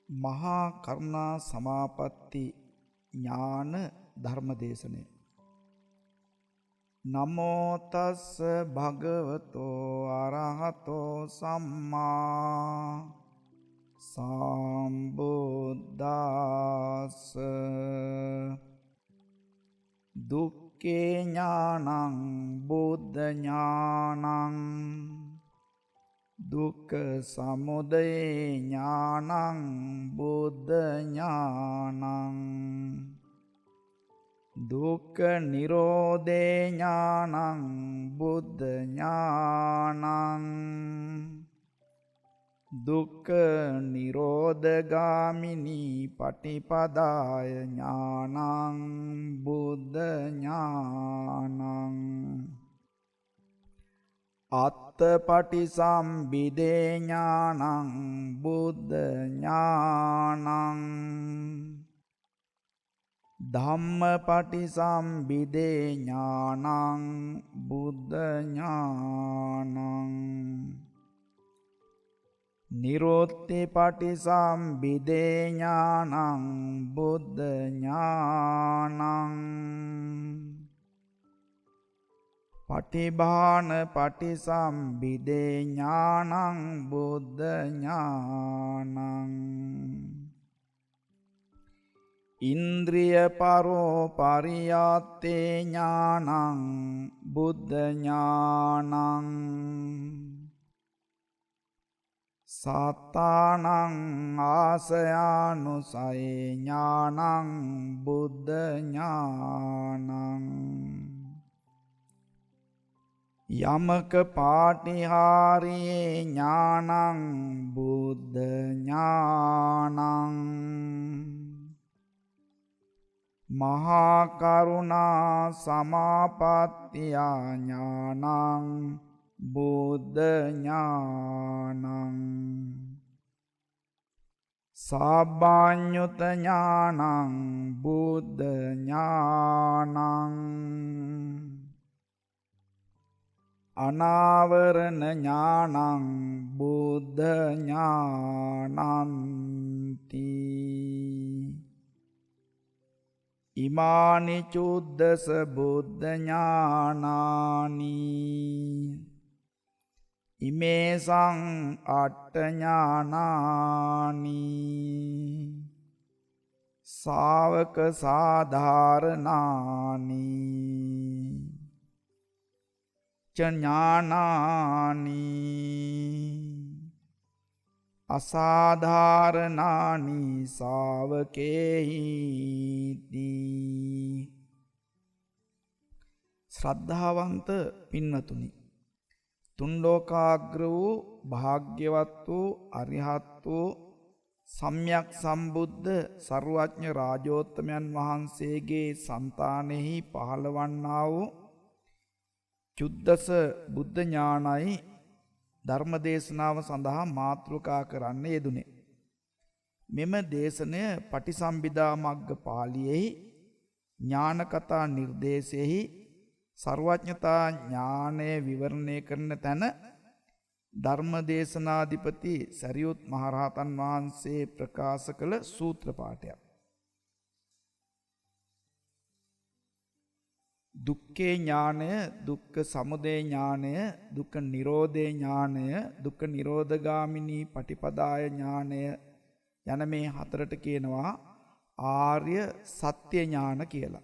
මහා කරුණා සමාපatti ඥාන ධර්මදේශනය. නමෝ තස්ස භගවතෝ අරහතෝ සම්මා සම්බුද්දස්ස. දුක්ඛේ ඥානං බුද්ධ ඥානං දුක්ඛ සමුදය ඥානං බුද්ධ ඥානං දුක්ඛ නිරෝධේ ඥානං බුද්ධ ඥානං දුක්ඛ නිරෝධගාමිනී පටිපදාය ඥානං බුද්ධ ඥානං අත්තපටිසම්භිදේ ඥානං බුද්ධ ඥානං ධම්මපටිසම්භිදේ ඥානං බුද්ධ ඥානං නිරෝධපටිසම්භිදේ ඥානං බුද්ධ ඥානං පටිභාන පටිසම්භිදේ ඥානං බුද්ධ ඥානං ඉන්ද්‍රිය පරෝ පරියත්තේ ඥානං බුද්ධ ඥානං සත්තානං ආසයානුසය ඥානං බුද්ධ ඥානං යමක පාටිහාරියේ ඥානං බුද්ධ ඥානං මහා කරුණා සමාපත්තියා ඥානං බුද්ධ ඥානං සබ්බඤ්ඤුත ඥානං බුද්ධ ඥානං අනාවරණ ඥානං බුද්ධ ඥානන්ති ඉමානි චුද්දස බුද්ධ ඥානානි ඉමේසං අට්ඨ ඥානානි ශාවක සාධාරණානි ඥානානි අසාධාරණානි ශාවකේහිති. ශ්‍රද්ධාවන්ත පින්වතුනි, තුන් ලෝකාග්‍ර වූ භාග්‍යවත් වූ අරිහත් වූ සම්්‍යක් සම්බුද්ධ සර්වඥ රාජෝත්තමයන් වහන්සේගේ సంతානෙහි පහළවන්නා වූ චුද්දස බුද්ධ ඥානයි ධර්ම දේශනාව සඳහා මාතෘකා කරන්න යෙදුනේ. මෙම දේශනය පටිසම්භිදා මග්ග පාළියෙහි ඥාන කතා නිර්දේශයෙහි සර්වඥතා ඥානය විවරණය කරන තැන ධර්ම දේශනාධිපති සරියුත් මහරහතන් වහන්සේ ප්‍රකාශ කළ සූත්‍ර පාඨයක්. දුක්ඛේ ඥානය, දුක්ඛ සමුදය ඥානය, දුක්ඛ නිරෝධේ ඥානය, දුක්ඛ නිරෝධගාමිනී පටිපදාය ඥානය යන මේ හතරට කියනවා ආර්ය සත්‍ය ඥාන කියලා.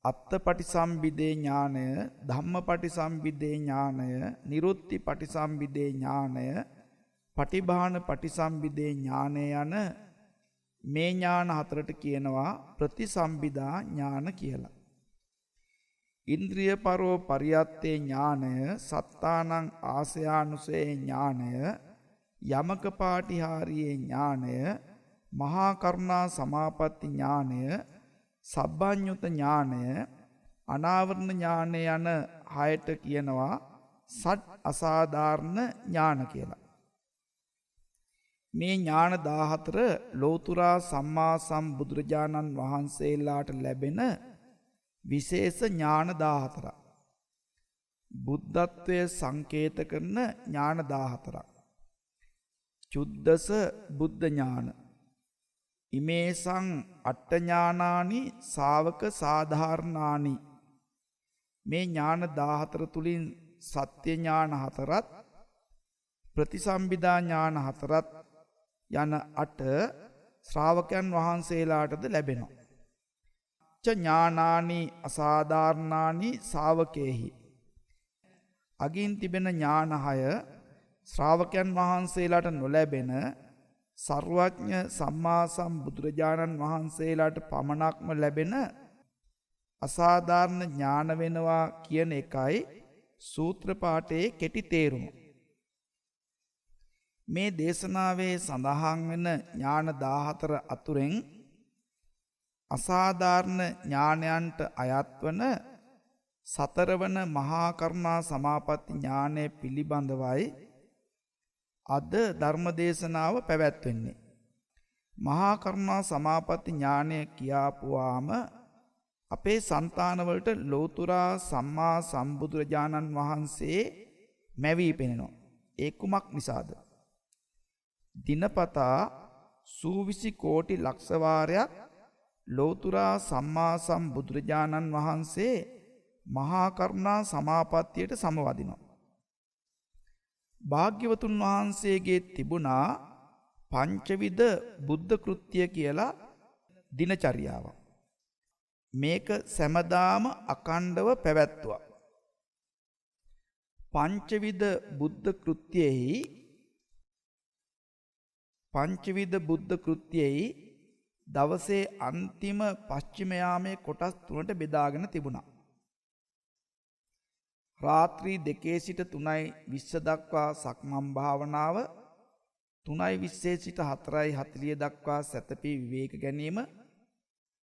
අත්තපටිසම්භිදේ ඥානය, ධම්මපටිසම්භිදේ ඥානය, නිරුත්ති පටිසම්භිදේ ඥානය, පටිභාන පටිසම්භිදේ ඥානය යන මේ ඥාන හතරට කියනවා ප්‍රතිසම්භිදා ඥාන කියලා. ඉන්ද්‍රිය පරෝ පරියත්තේ ඥානය, සත්තානං ආසයානුසේ ඥානය, යමක පාටිහාරියේ ඥානය, මහා කරුණා සමාපatti ඥානය, සබ්බඤ්ඤුත ඥානය, අනාවරණ ඥානය යන හයට කියනවා සත් අසාධාරණ ඥාන කියලා. මේ ඥාන 14 ලෝතුරා සම්මා සම්බුදුරජාණන් වහන්සේලාට ලැබෙන විශේෂ ඥාන 14ක්. බුද්ධත්වයේ සංකේත කරන ඥාන 14ක්. චුද්දස බුද්ධ ඥාන. ඉමේසං අට්ඨ ඥානානි ශාවක සාධාරණානි. මේ ඥාන 14 තුලින් සත්‍ය ඥාන 4ත් ප්‍රතිසම්බිදා ඥාන 4ත් යන 8 ශ්‍රාවකයන් වහන්සේලාටද ලැබෙනවා. ච ඥානානි අසාධාරණානි ශාවකේහි. අගින් තිබෙන ඥාන 6 ශ්‍රාවකයන් වහන්සේලාට නොලැබෙන සර්වඥ සම්මා සම්බුදුරජාණන් වහන්සේලාට පමණක්ම ලැබෙන අසාධාරණ ඥාන වෙනවා කියන එකයි සූත්‍ර පාඨයේ කෙටි තේරුම. මේ දේශනාවේ සඳහන් වෙන ඥාන 14 අතුරෙන් අසාධාරණ ඥානයන්ට අයත් වන සතරවන මහා කරුණා සමාපatti ඥානය පිළිබඳවයි අද ධර්ම දේශනාව පැවැත්වෙන්නේ. මහා කරුණා සමාපatti ඥානය කියාපුවාම අපේ సంతානවලට ලෞතුරා සම්මා සම්බුදුරජාණන් වහන්සේ මැවී පෙනෙනවා. ඒ කුමක් නිසාද? දිනපතා සූවිසි කෝටි ලක්ෂ වාරයක් ලෞතුරා සම්මා සම්බුදුරජාණන් වහන්සේ මහා කරුණා සමාපත්තියට සමවදිනවා. භාග්‍යවතුන් වහන්සේගේ තිබුණා පංචවිධ බුද්ධ කෘත්‍ය කියලා දිනචරියාවක්. මේක සෑමදාම අකණ්ඩව පැවැත්වුවා. පංචවිධ බුද්ධ කෘත්‍යෙහි දවසේ අන්තිම පශ්චිම යාමයේ කොටස් 3ට බෙදාගෙන තිබුණා. රාත්‍රී 2 සිට 3:20 දක්වා සක්මන් භාවනාව, 3:20 සිට 4:40 දක්වා සැතපී විවේක ගැනීම,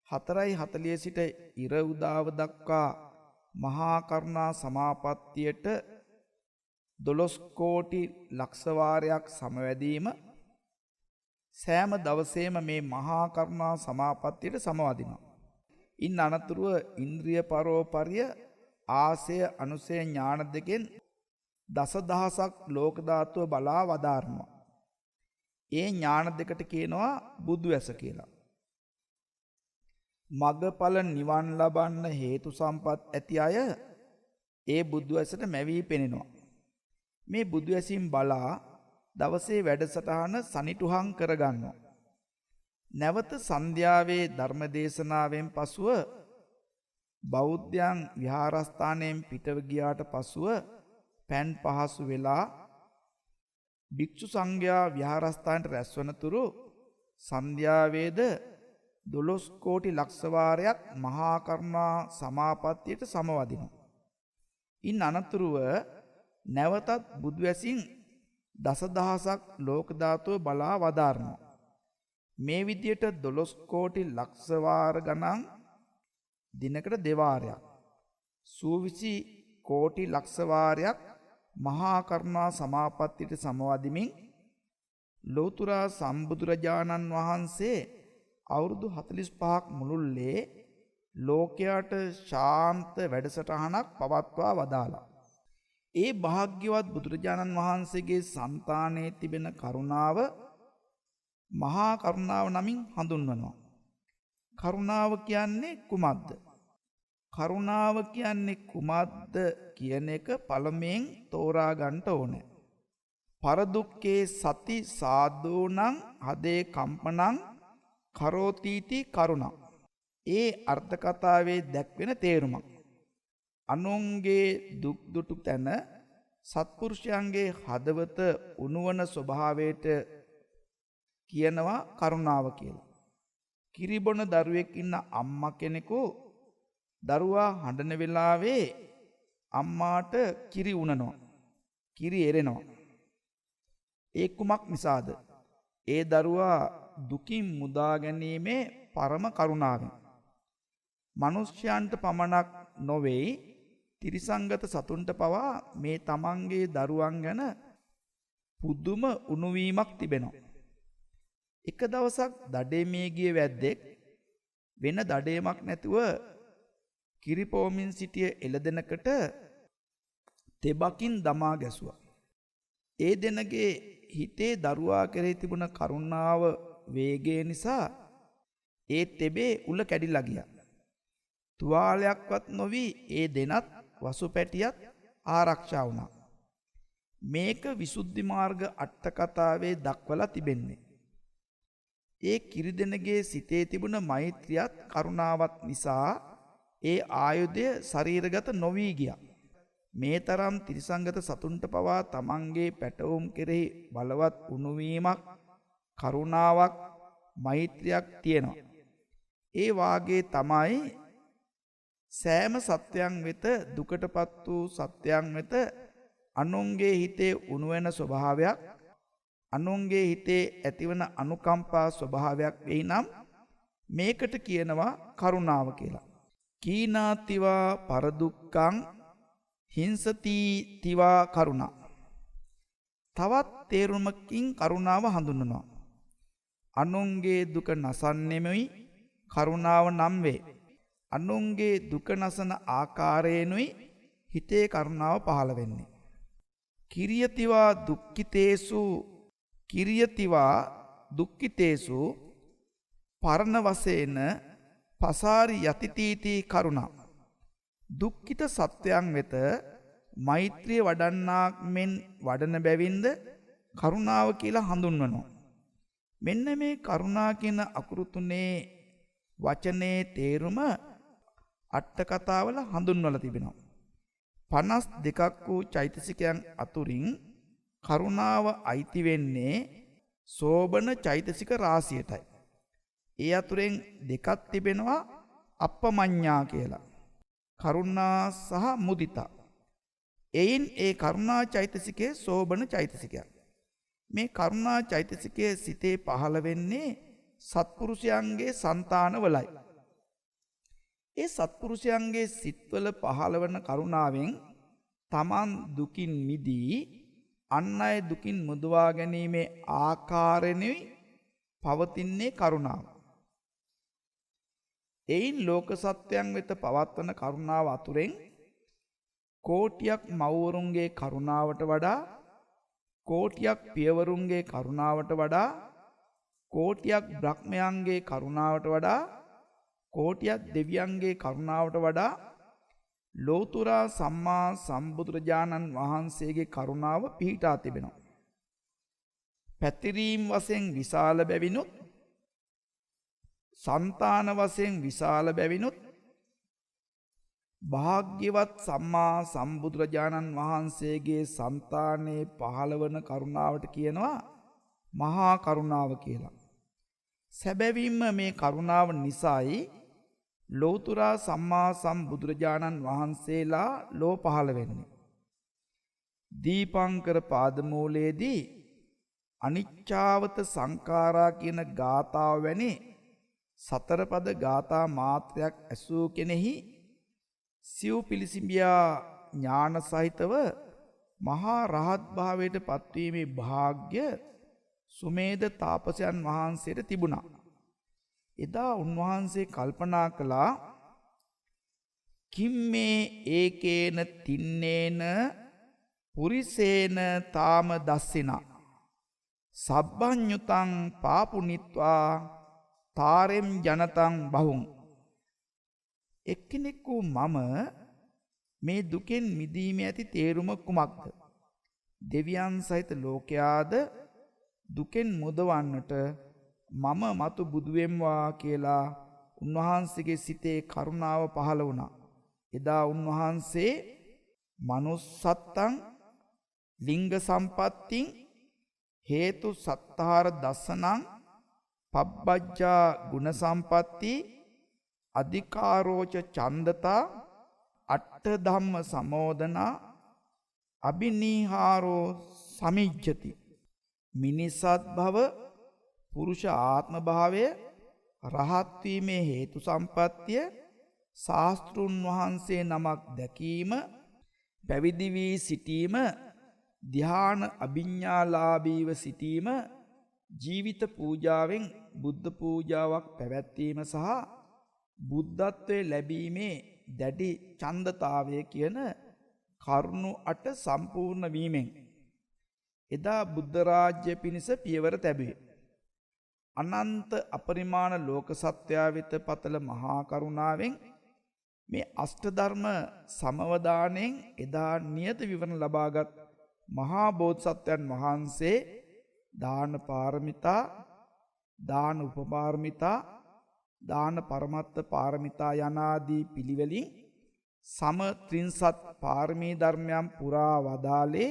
4:40 සිට ඉර උදාව දක්වා මහා කරුණා සමාපත්තියට 12 කෝටි ලක්ෂ වාරයක් සමවැදීම, සෑම දවසේම මේ මහා කරුණා සමාපත්තියට සමවදිනවා. ඉන් අනතුරුව ඉන්ද්‍රිය පරෝපරිය ආසය අනුසය ඥාන දෙකෙන් දසදහසක් ලෝක ධාතුව බලා වදාරනවා. ඒ ඥාන දෙකට කියනවා බුදු ඇස කියලා. මග්ගඵල නිවන් ලබන්න හේතු සම්පත් ඇති අය ඒ බුදු ඇසට මැවී පෙනෙනවා. මේ බුදු ඇසින් බලා දවසේ වැඩසටහන සනිටුහං කරගන්නවා. නැවත සන්ධ්‍යාවේ ධර්ම දේශනාවෙන් පසුව බෞද්ධයන් විහාරස්ථානයෙන් පිටව ගියාට පසුව පෑන් පහසු වෙලා භික්ෂු සංඝයා විහාරස්ථානට රැස්වනතුරු සන්ධ්‍යාවේද 12 කෝටි ලක්ෂ වාරයක් මහා කරුණා සමාපත්තියට සමවදිනවා. ඉන් අනතුරුව නැවතත් බුදු ඇසින් දසදහසක් ලෝක ධාතුව බලා වදාරනවා. මේ විදියට 12 කෝටි ලක්ෂ වාර ගණන් දිනකට දෙවාරයක් සූවිසි කෝටි ලක්ෂ වාරයක් මහා කරුණා සමාපත්තියට සමවදිමින් ලෞතුරා සම්බුදුරජාණන් වහන්සේ අවුරුදු 45ක් මුළුල්ලේ ලෝකයට ශාන්ත වැඩසටහනක් පවත්වා වදාලා. ඒ භාග්‍යවත් බුදුරජාණන් වහන්සේගේ సంతානයේ තිබෙන කරුණාව මහා කරුණාව නමින් හඳුන්වනවා. කරුණාව කියන්නේ කුමක්ද? කරුණාව කියන්නේ කුමක්ද කියන එක පළමුවෙන් තෝරා ගන්න ඕනේ. පරදුක්කේ සති සාදෝනං හදේ කම්පනං කරෝතීති කරුණා. ඒ අර්ථ කතාවේ දැක්වෙන තේරුමක්. අනුන්ගේ දුක් දුටු තැන සත්පුරුෂයන්ගේ හදවත උණුවන ස්වභාවයට කියනවා කරුණාව කියලා. කිරිබොන දරුවෙක් ඉන්න අම්මා කෙනෙකු දරුවා හඬන වෙලාවේ අම්මාට කිරි උනනවා. කිරි එරෙනවා. ඒ කුමක් නිසාද? ඒ දරුවා දුකින් මුදා ගැනීමේ පරම කරුණාවෙන්. මිනිස්යන්ට පමණක් නොවේ තිරිසංගත සතුන්ට පවා මේ තමන්ගේ දරුවන් ගැන පුදුම උණුවීමක් තිබෙනවා. එක දවසක් දඩේමේ ගිය වැද්දෙක් වෙන දඩේමක් නැතුව කිරිපෝමින් සිටිය එළදෙනකට තෙබකින් දමා ගැසුවා. ඒ දෙනගේ හිතේ දරුවා කෙරෙහි තිබුණ කරුණාව වේගය නිසා ඒ තෙබේ උල කැඩිලා ගියා. තුවාලයක්වත් නොවි ඒ දෙනත් වසු පැටියත් ආරක්ෂා වුණා. මේක විසුද්ධි මාර්ග අට කතාවේ දක්වලා තිබෙන්නේ. ඒ කිරිදෙනගේ සිතේ තිබුණ මෛත්‍රියත් කරුණාවත් නිසා ඒ ආයුධය ශරීරගත නොවී ගියා. මේ තරම් ත්‍රිසංගත සතුන්ට පවා තමන්ගේ පැටවුම් කෙරෙහි බලවත් උණුවීමක්, කරුණාවක්, මෛත්‍රියක් තියෙනවා. ඒ වාගේ තමයි සෑම සත්‍යයන් වෙත දුකටපත් වූ සත්‍යයන් වෙත අනුන්ගේ හිතේ උණුවෙන ස්වභාවයක්, අනුන්ගේ හිතේ ඇතිවන අනුකම්පා ස්වභාවයක් වෙයි නම් මේකට කියනවා කරුණාව කියලා. කීනාතිවා පරදුක්ඛං හිංසතිතිවා කරුණා. තවත් තේරුමකින් කරුණාව හඳුන්වනවා. අනුන්ගේ දුක නසන්නෙමුයි කරුණාව නම් වේ. අනුන්ගේ දුක නසන ආකාරයෙන්ුයි හිතේ කරුණාව පහළ වෙන්නේ. කිරියතිවා දුක්ඛිතේසු පරණ වශයෙන් පසාරි යතිතීති කරුණා. දුක්ඛිත සත්‍යයන් වෙත මෛත්‍රිය වඩන්නාක් මෙන් වඩන බැවින්ද කරුණාව කියලා හඳුන්වනවා. මෙන්න මේ කරුණා කියන අකුරු තුනේ වචනේ තේරුම අට කතාවල හඳුන්වලා තිබෙනවා. 52ක් වූ චෛතසිකයන් අතුරින් කරුණාව අයිති වෙන්නේ සෝබන චෛතසික රාශියටයි. ඒ අතුරෙන් දෙකක් තිබෙනවා අප්පමඤ්ඤා කියලා. කරුණා සහ මුදිතා. එයින් ඒ කරුණා චෛතසිකයේ සෝබන චෛතසිකයක්. මේ කරුණා චෛතසිකයේ සිතේ පහළ වෙන්නේ සත්පුරුෂයන්ගේ సంతානවලයි. ඒ සත්පුරුෂයන්ගේ සිත්වල පහළ වන කරුණාවෙන් තමන් දුකින් මිදී අන් අය දුකින් මුදවා ගැනීමේ ආකාරයෙන්යි පවතින්නේ කරුණාව. එයින් ලෝක සත්‍යයන් වෙත පවත්වන කරුණාව අතුරෙන් කෝටියක් මව්වරුන්ගේ කරුණාවට වඩා, කෝටියක් පියවරුන්ගේ කරුණාවට වඩා, කෝටියක් බ්‍රහ්මයන්ගේ කරුණාවට වඩා, කෝටියක් දෙවියන්ගේ කරුණාවට වඩා ලෝතුරා සම්මා සම්බුදුරජාණන් වහන්සේගේ කරුණාව පිහිටා තිබෙනවා. පැතිරීම් වශයෙන් විශාල බැවිනුත්, సంతాන වශයෙන් විශාල බැවිනුත් භාග්‍යවත් සම්මා සම්බුදුරජාණන් වහන්සේගේ సంతాනයේ පහළවන කරුණාවට කියනවා මහා කරුණාව කියලා. සැබවින්ම මේ කරුණාව නිසායි ලෝතුරා සම්මා සම්බුදුරජාණන් වහන්සේලා ලෝ පහළ වෙන්නේ. දීපංකර පාදමූලයේදී අනිච්චාවත සංඛාරා කියන ගාථාව වැනි සතරපද ගාථා මාත්‍රයක් ඇසූ කෙනෙහි සිව් පිළිසිඹියා ඥාන සහිතව මහා රහත් භාවයට පත්වීමේ භාග්‍ය සුමේද තාපසයන් වහන්සේට තිබුණා. එදා උන්වහන්සේ කල්පනා කළා කිම්මේ ඒකේන තින්නේන පුරිසේන තාම දස්සිනා සබ්බඤ්ඤුතං පාපුනිත්වා තාරෙම් ජනතං බහුං. එක්කෙනෙක් වූ මම මේ දුකෙන් මිදීමේ ඇති තේරුම කුමක්ද? දෙවියන් සහිත ලෝකයාද දුකෙන් මුදවන්නට මම මතු බුදු වෙම්වා කියලා උන්වහන්සේගේ සිතේ කරුණාව පහළ වුණා. එදා උන්වහන්සේ manussත්තං ලිංග සම්පත්තින් හේතු සත්තාර දසනං පබ්බජ්ජා ගුණ සම්පatti අධිකාරෝච ඡන්දතා අට්ඨ ධම්ම සමෝදනා අබිනීහාරෝ සමිජ්ජති. මිනිසත් භව, පුරුෂ ආත්ම භාවය, රහත් වීමේ හේතු සම්පත්තිය, ශාස්ත්‍රුන් වහන්සේ නමක් දැකීම, පැවිදි වී සිටීම, ධ්‍යාන අභිඥාලාභීව සිටීම, ජීවිත පූජාවෙන් බුද්ධ පූජාවක් පැවැත්වීම සහ බුද්ධත්වයේ ලැබීමේ දැඩි ඡන්දතාවය කියන කරුණු 8 සම්පූර්ණ වීමෙන් එදා බුද්ධ රාජ්‍ය පිණිස පියවර තැබුවේ. අනන්ත අපරිමාණ ලෝක සත්‍යය වෙත පතල මහා කරුණාවෙන් මේ අෂ්ට ධර්ම සමවදානෙන් එදා නියත විවරණ ලබාගත් මහා බෝධිසත්වයන් වහන්සේ දාන පාරමිතා, දාන උපපාරමිතා, දාන පරමත්ත පාරමිතා යනාදී පිළිවෙලින් සම ත්‍රිංසත් පාරමී ධර්මයන් පුරා වදාලේ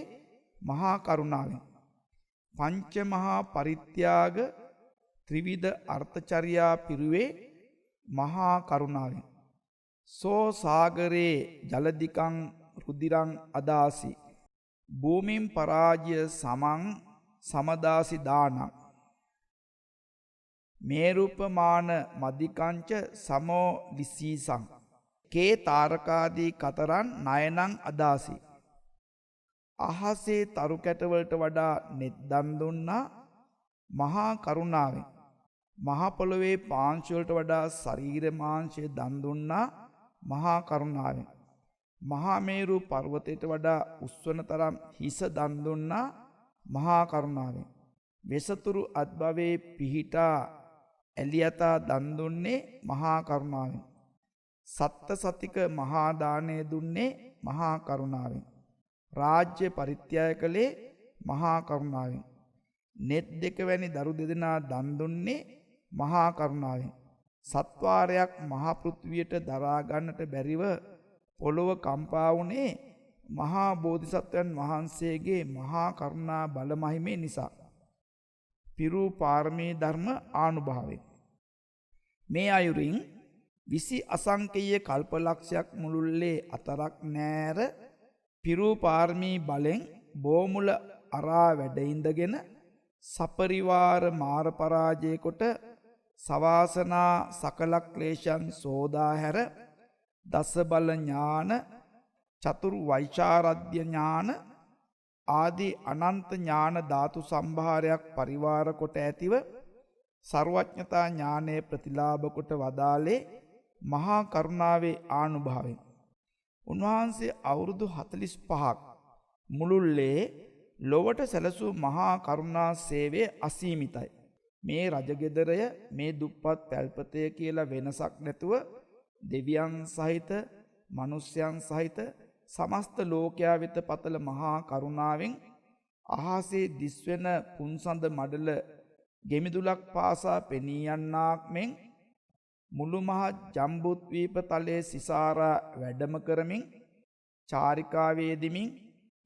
මහා කරුණාවෙන්. පංච මහා පරිත්‍යාග ත්‍රිවිධ අර්ථචර්යා පිරුවේ මහා කරුණාවෙන්. සෝ සාගරේ ජලදිකං රුදිරං අදාසි භූමින් පරාජය සමං සමදාසි දානං මේරුපමාන මදිකංච සමෝ ලිසීසං කේ තාරකාදී කතරන් නයනං අදාසි. අහසේ තරු කැටවලට වඩා නෙත් දන් දුන්නා මහා කරුණාවෙන්. මහ පොළොවේ පාංශු වලට වඩා ශරීර මාංශය දන් දුන්නා මහා කරුණාවෙන්. මහා මේරු පර්වතයට වඩා උස්වන තරම් හිස දන් දුන්නා මහා කරුණාවෙන්. වෙසතුරු අත්භවයේ පිහිටා එලියතා දන් දුන්නේ මහා කරුණාවෙන්. සත්ත සතික මහා දානය දුන්නේ මහා කරුණාවෙන්. රාජ්‍ය පරිත්‍යාග කළේ මහා කරුණාවෙන්. නෙත් දෙක වැනි දරු දෙදෙනා දන් දුන්නේ මහා කරුණාවෙන්. සත්වාරයක් මහ පෘථිවියට දරා ගන්නට බැරිව පොළොව කම්පා වුණේ මහා බෝධිසත්වයන් වහන්සේගේ මහා කරුණා බල මහිමේ නිසා. පිරු පාරමී ධර්ම ආනුභාවයෙන්. මේ අයුරින් 20 අසංකේය කල්පලක්ෂයක් මුළුල්ලේ අතරක් නෑර පිරු පාරමී බලෙන් බෝමුල අරා වැඩ ඉඳගෙන සපරිවාර මාර පරාජය කොට සවාසනා සකල ක්ලේශයන් සෝදා හැර දස බල ඥාන චතුරු වෛචාරද්‍ය ඥාන ආදී අනන්ත ඥාන ධාතු සම්භාරයක් පරිවාර කොට ඇතිව සර්වඥතා ඥානයේ ප්‍රතිලාභ කොට වදාලේ මහා කරුණාවේ ආනුභාවයෙන්. උන්වහන්සේ අවුරුදු 45ක් මුළුල්ලේ ලොවට සැලසූ මහා කරුණා සේවය අසීමිතයි. මේ රජගෙදරය මේ දුප්පත් පැල්පතය කියලා වෙනසක් නැතුව දෙවියන් සහිත මනුෂ්‍යයන් සහිත සමස්ත ලෝකයා වෙත පතල මහා කරුණාවෙන් අහසේ දිස්වෙන පුන්සඳ මඩල ගෙමිදුලක් පාසා පෙනී යන්නාක් මෙන් මුළු මහත් ජම්බුද්වීප තලයේ සිසාරා වැඩම කරමින් චාරිකාවේදමින්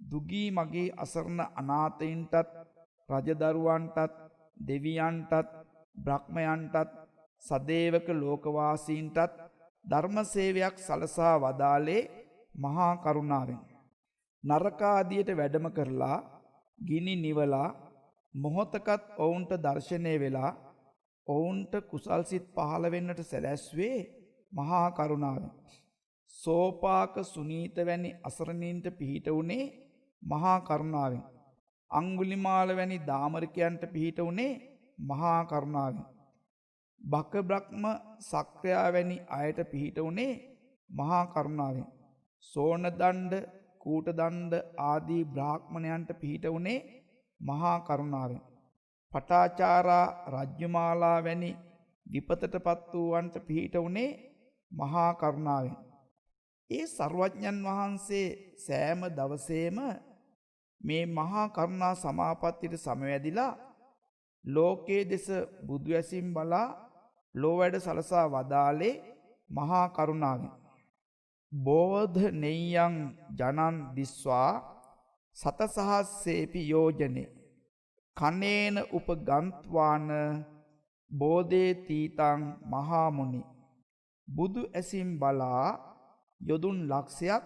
දුගී මගේ අසරණ අනාථයින්ටත් රජදරුවන්ටත් දෙවියන්ටත් බ්‍රහ්මයන්ටත් සදේවක ලෝකවාසීන්ටත් ධර්ම සේවයක් සලසා වදාලේ මහා කරුණාවෙන්. නරකාදියට වැඩම කරලා ගිනි නිවලා මොහොතකත් ඔවුන්ට දර්ශනය වෙලා ඔවුන්ට කුසල් සිත් පහළ වෙන්නට සැලැස්වේ මහා කරුණාවෙන්. සෝපාක සුනීත වැනි අසරණීන්ට පිහිට වුණේ මහා කරුණාවෙන්. අංගුලිමාල වැනි දාමරිකයන්ට පිහිට වුණේ මහා කරුණාවෙන්. බක බ්‍රහ්ම සක්‍රයා වැනි අයට පිහිට වුණේ මහා කරුණාවෙන්. සෝන දණ්ඩ කූට දණ්ඩ ආදී බ්‍රාහ්මණයන්ට පිහිට වුණේ මහා කරුණාවෙන්. පටාචාරා රජ්‍යමාලා වැනි විපතටපත් වූවන්ට පිහිට වුණේ මහා කරුණාවෙන්. ඒ සර්වඥන් වහන්සේ සෑම දවසේම මේ මහා කරුණා සමාපත්තියට සමවැදිලා ලෝකයේ දෙස බුදු ඇසින් බලා ලෝ වැඩ සලසා වදාලේ මහා කරුණාවෙන්. බෝධ නෙය්‍යං ජනන් දිස්වා සතසහස්සේපි යෝජනේ කනේන උපගන්ත්වාන බෝධේ තීතං මහා මුනි. බුදු ඇසින් බලා යොදුන් ලක්ෂයක්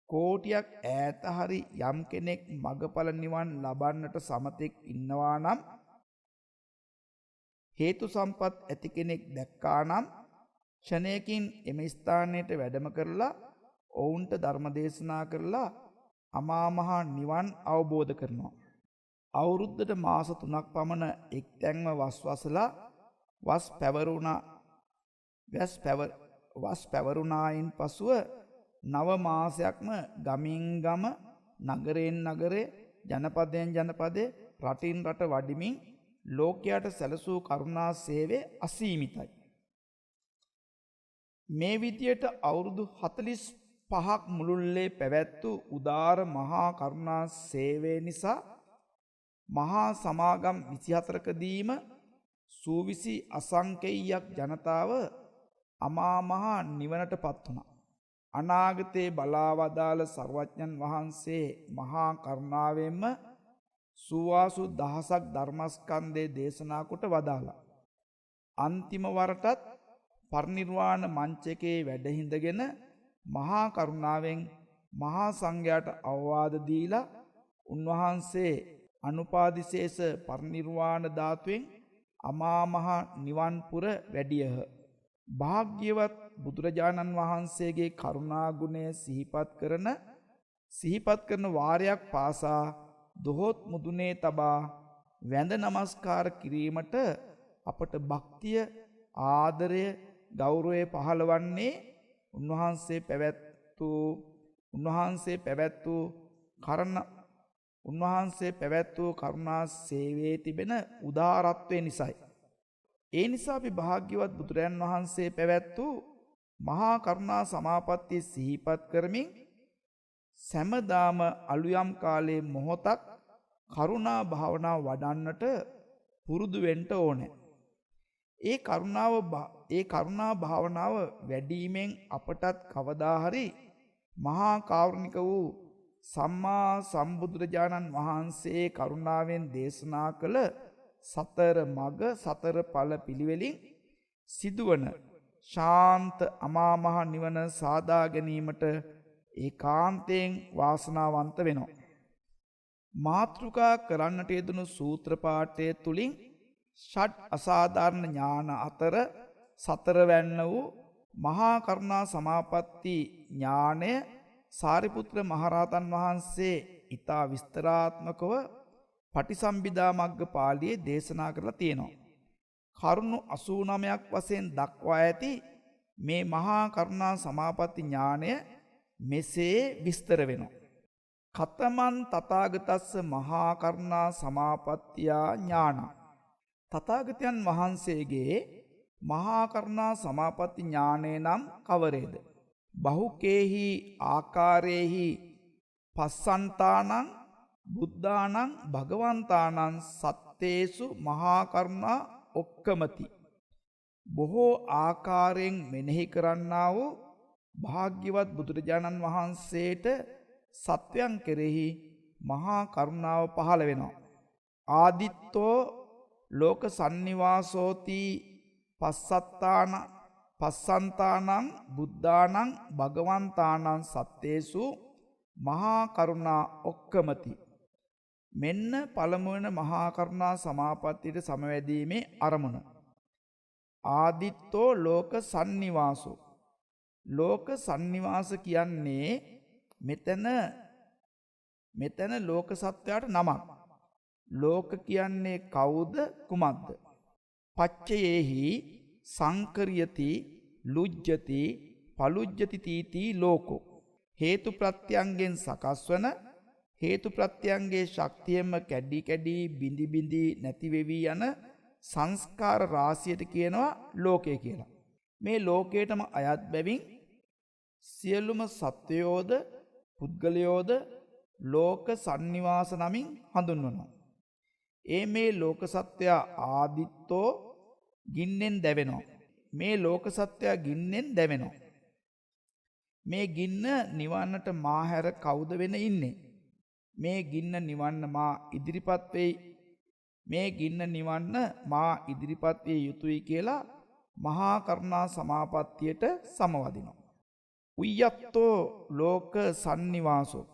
කෝටියක් ඈත හරි යම් කෙනෙක් මගඵල නිවන් ලබන්නට සමතෙක් ඉන්නවා නම් හේතු සම්පත් ඇති කෙනෙක් දැක්කා නම් ක්ෂණයකින් එම ස්ථානයට වැඩම කරලා ඔවුන්ට ධර්ම දේශනා කරලා අමා මහ නිවන් අවබෝධ කරනවා. අවුරුද්දට මාස 3ක් පමණ එක්තැන්ව වස් වසලා වස් පැවරුණා. වැස් පැවර වස් පැවරුණායින් පසුව නව මාසයක්ම ගමින් ගම නගරයෙන් නගරේ ජනපදයෙන් ජනපදේ රටින් රට වඩිමින් ලෝකයට සැලසූ කරුණා සේවය අසීමිතයි. මේ විදියට අවුරුදු 45ක් මුළුල්ලේ පැවැත්වූ උදාර මහා කරුණා සේවය නිසා මහා සමාගම් 24කදීම සූවිසි අසංකේයයක් ජනතාව අමා මහ නිවනටපත් වුණා. අනාගතේ බලා වදාළ සර්වඥන් වහන්සේ මහා කරුණාවෙන්ම සුවාසු දහසක් ධර්මස්කන්ධේ දේශනා කොට වදාළා. අන්තිම වරටත් පරිනිර්වාණ මංචකේ වැඩ හිඳගෙන මහා කරුණාවෙන් මහා සංඝයාට අවවාද දීලා උන්වහන්සේ අනුපාදිශේෂ පරිනිර්වාණ ධාතුවෙන් අමා මහ නිවන් පුර වැඩියහ. භාග්‍යවත් බුදුරජාණන් වහන්සේගේ කරුණා ගුණය සිහිපත් කරන වාරයක් පාසා දොහොත් මුදුනේ තබා වැඳ නමස්කාර කිරීමට අපට භක්තිය ආදරය ගෞරවය පහළවන්නේ උන්වහන්සේ පැවැත්වූ කරුණා සේවයේ තිබෙන උදාරත්වය නිසායි. ඒ නිසා අපි භාග්‍යවත් බුදුරයන් වහන්සේ පැවැත්වූ මහා කරුණා සමාපත්තිය සිහිපත් කරමින් සෑමදාම අලුයම් කාලයේ මොහොතක් කරුණා භාවනාව වඩන්නට පුරුදු වෙන්න ඕනේ. ඒ කරුණා භාවනාව වැඩිමෙන් අපටත් කවදා හරි මහා කාරුණික වූ සම්මා සම්බුදුරජාණන් වහන්සේ කරුණාවෙන් දේශනා කළ සතර මග සතර ඵල පිළිවෙලින් සිදුවන ශාන්ත අමා මහ නිවන සාදා ගැනීමට ඒකාන්තයෙන් වාසනාවන්ත වෙනවා. මාතෘකා කරන්නට යෙදුණු සූත්‍ර පාඨය තුලින් ෂඩ් අසාධාරණ ඥාන අතර සතරවැන්න වූ මහා කරුණා සමාපatti ඥානය සාරිපුත්‍ර මහරහතන් වහන්සේ ඊතා විස්තරාත්මකව පටිසම්භිදා මග්ග පාළියේ දේශනා කරලා තියෙනවා. කරුණු 89ක් වශයෙන් දක්වා ඇති මේ මහා කරුණා සමාපatti ඥානය මෙසේ විස්තර වෙනවා. කතමන් තථාගතස්ස මහා කරුණා සමාපත්තියා ඥාන. තථාගතයන් වහන්සේගේ මහා කරුණා සමාපatti ඥානය නම් කවරේද? බහුකේහි ආකාරේහි පස්සන්තානං බුද්ධානං භගවන්තානං සත්තේසු මහා කරුණා ඔක්කමති. බොහෝ ආකාරයෙන් මෙනෙහි කරන්නා වූ භාග්‍යවත් බුදුරජාණන් වහන්සේට සත්වයන් කෙරෙහි මහා කරුණාව පහළ වෙනවා. ආදිත්තෝ ලෝක සන්නිවාසෝති පස්සන්තානං බුද්ධානං භගවන්තානං සත්තේසු මහා කරුණා ඔක්කමති. මෙන්න පළමුවන මහා කරුණා සමාපත්තියට සමවැදීමේ අරමුණ. ආදිත්තෝ ලෝක සන්නිවාසෝ. ලෝක සන්නිවාස කියන්නේ මෙතන ලෝක සත්වයාට නමක්. ලෝක කියන්නේ කවුද කුමක්ද? පච්චයේහි සංකරියති ලුජ්ජති පලුජ්ජති තීති ලෝකෝ. හේතු ප්‍රත්‍යයන්ගෙන් සකස් වන හේතු ප්‍රත්‍යයන්ගේ ශක්තියෙන්ම කැඩි කැඩි බිඳි බිඳි නැති වෙවි යන සංස්කාර රාශියට කියනවා ලෝකය කියලා. මේ ලෝකයටම අයත් බැවින් සියලුම සත්වයෝද පුද්ගලයෝද ලෝක සන්නිවාස නමින් හඳුන්වනවා. මේ ලෝක සත්වයා ආදිත්තෝ ගින්නෙන් දැවෙනවා. මේ ලෝක සත්වයා ගින්නෙන් දැවෙනවා. මේ ගින්න නිවන්නට මා හැර කවුද වෙන ඉන්නේ? මේ ගින්න නිවන්න මා ඉදිරිපත් වෙයි. මේ ගින්න නිවන්න මා ඉදිරිපත් විය යුතුයි කියලා මහා කරුණා සමාපත්තියට සමවදිනවා. උය්‍යත්තෝ ලෝක සන්නිවාසෝ.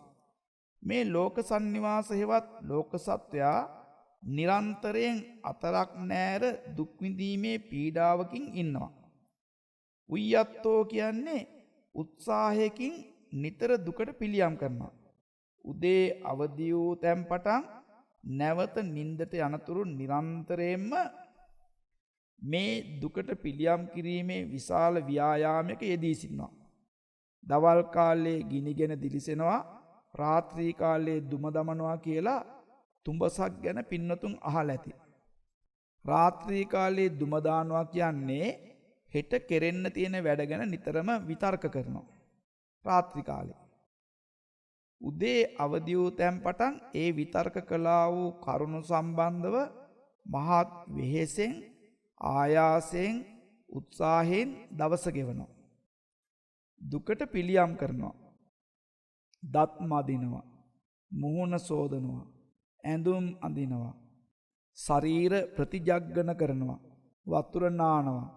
මේ ලෝක සන්නිවාස හේවත් ලෝක සත්වයා නිරන්තරයෙන් අතරක් නෑර දුක් විඳීමේ පීඩාවකින් ඉන්නවා. උය්‍යත්තෝ කියන්නේ උත්සාහයකින් නිතර දුකට පිළියම් කරනවා. උදේ අවදි වූ තැන් පටන් නැවත නිින්දට යනතුරු නිරන්තරයෙන්ම මේ දුකට පිළියම් කිරීමේ විශාල ව්‍යායාමයක යෙදී සිටිනවා. දවල් කාලේ ගිනිගෙන දිලිසෙනවා, රාත්‍රී කාලේ දුම දමනවා කියලා තුඹසක් ගැන පින්නතුන් අහලා ඇති. රාත්‍රී කාලේ දුම දානවා කියන්නේ හෙට කෙරෙන්න තියෙන වැඩ ගැන නිතරම විතර්ක කරනවා. රාත්‍රී කාලේ. උදේ අවදි වූ තැන් පටන් ඒ විතර්ක කළා වූ කරුණු සම්බන්ධව මහත් වෙහෙසෙන්, ආයාසයෙන්, උත්සාහයෙන් දවස ගෙවනවා. දුකට පිළියම් කරනවා. දත් මදිනවා, මුහුණ සෝදනවා, ඇඳුම් අඳිනවා, ශරීර ප්‍රතිජග්ගන කරනවා, වතුර නානවා,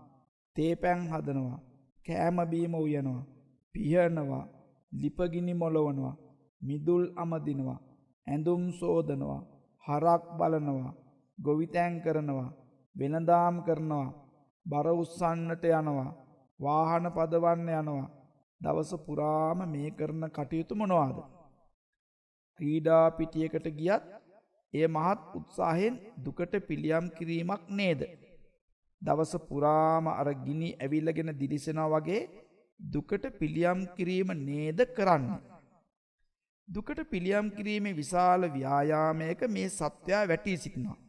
තේපැන් හදනවා, කෑම බීම උයනවා, පිහනවා, ලිපගිනි මොලවනවා, මිදුල් අමදිනවා, ඇඳුම් සෝදනවා, හරක් බලනවා, ගොවිතැන් කරනවා, වෙළඳාම් කරනවා, බර උස්සන්නට යනවා, වාහන පදවන්න යනවා. දවස පුරාම මේ කරන කටයුතු මොනවාද? ක්‍රීඩා පිටියකට ගියත් එය මහත් උත්සාහයෙන් දුකට පිළියම් කිරීමක් නේද? දවස පුරාම අර ගිනි ඇවිල්ලාගෙන දිලිසෙනවා වගේ දුකට පිළියම් කිරීම නේද කරන්නේ? දුකට පිළියම් කිරීමේ විශාල ව්‍යායාමයක මේ සත්වයා වැටී සිටිනවා.